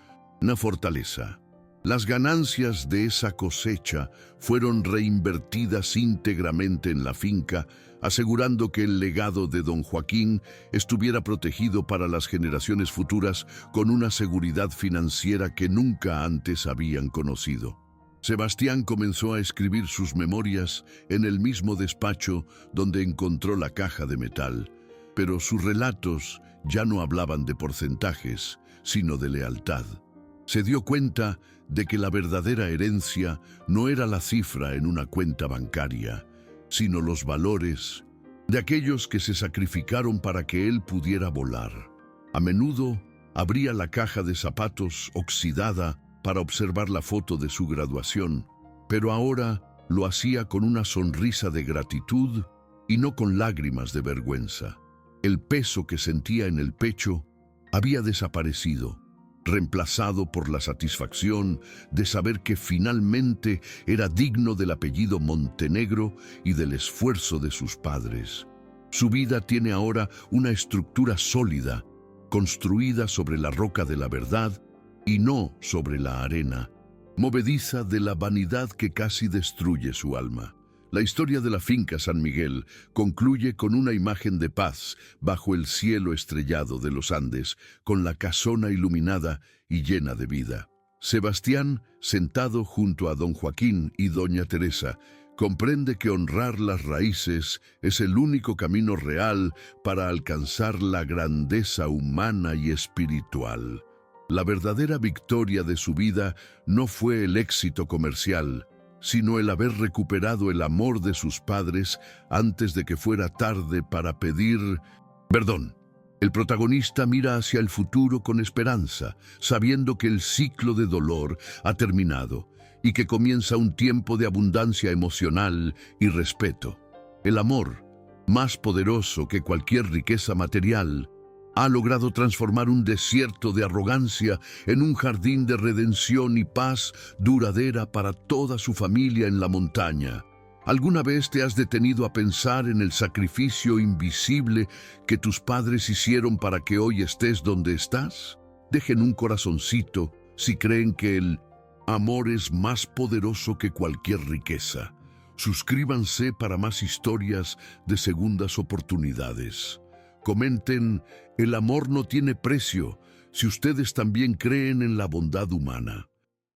fortaleza. Las ganancias de esa cosecha fueron reinvertidas íntegramente en la finca, asegurando que el legado de don Joaquín estuviera protegido para las generaciones futuras con una seguridad financiera que nunca antes habían conocido. Sebastián comenzó a escribir sus memorias en el mismo despacho donde encontró la caja de metal, pero sus relatos ya no hablaban de porcentajes, sino de lealtad. Se dio cuenta de que la verdadera herencia no era la cifra en una cuenta bancaria, sino los valores de aquellos que se sacrificaron para que él pudiera volar. A menudo abría la caja de zapatos oxidada para observar la foto de su graduación, pero ahora lo hacía con una sonrisa de gratitud y no con lágrimas de vergüenza. El peso que sentía en el pecho había desaparecido, reemplazado por la satisfacción de saber que finalmente era digno del apellido Montenegro y del esfuerzo de sus padres. Su vida tiene ahora una estructura sólida, construida sobre la roca de la verdad y no sobre la arena, movediza de la vanidad que casi destruye su alma. La historia de la finca San Miguel concluye con una imagen de paz bajo el cielo estrellado de los Andes, con la casona iluminada y llena de vida. Sebastián, sentado junto a don Joaquín y doña Teresa, comprende que honrar las raíces es el único camino real para alcanzar la grandeza humana y espiritual. La verdadera victoria de su vida no fue el éxito comercial, sino el haber recuperado el amor de sus padres antes de que fuera tarde para pedir perdón. El protagonista mira hacia el futuro con esperanza, sabiendo que el ciclo de dolor ha terminado y que comienza un tiempo de abundancia emocional y respeto. El amor, más poderoso que cualquier riqueza material, ha logrado transformar un desierto de arrogancia en un jardín de redención y paz duradera para toda su familia en la montaña. ¿Alguna vez te has detenido a pensar en el sacrificio invisible que tus padres hicieron para que hoy estés donde estás? Dejen un corazoncito si creen que el amor es más poderoso que cualquier riqueza. Suscríbanse para más historias de segundas oportunidades. Comenten, el amor no tiene precio, si ustedes también creen en la bondad humana.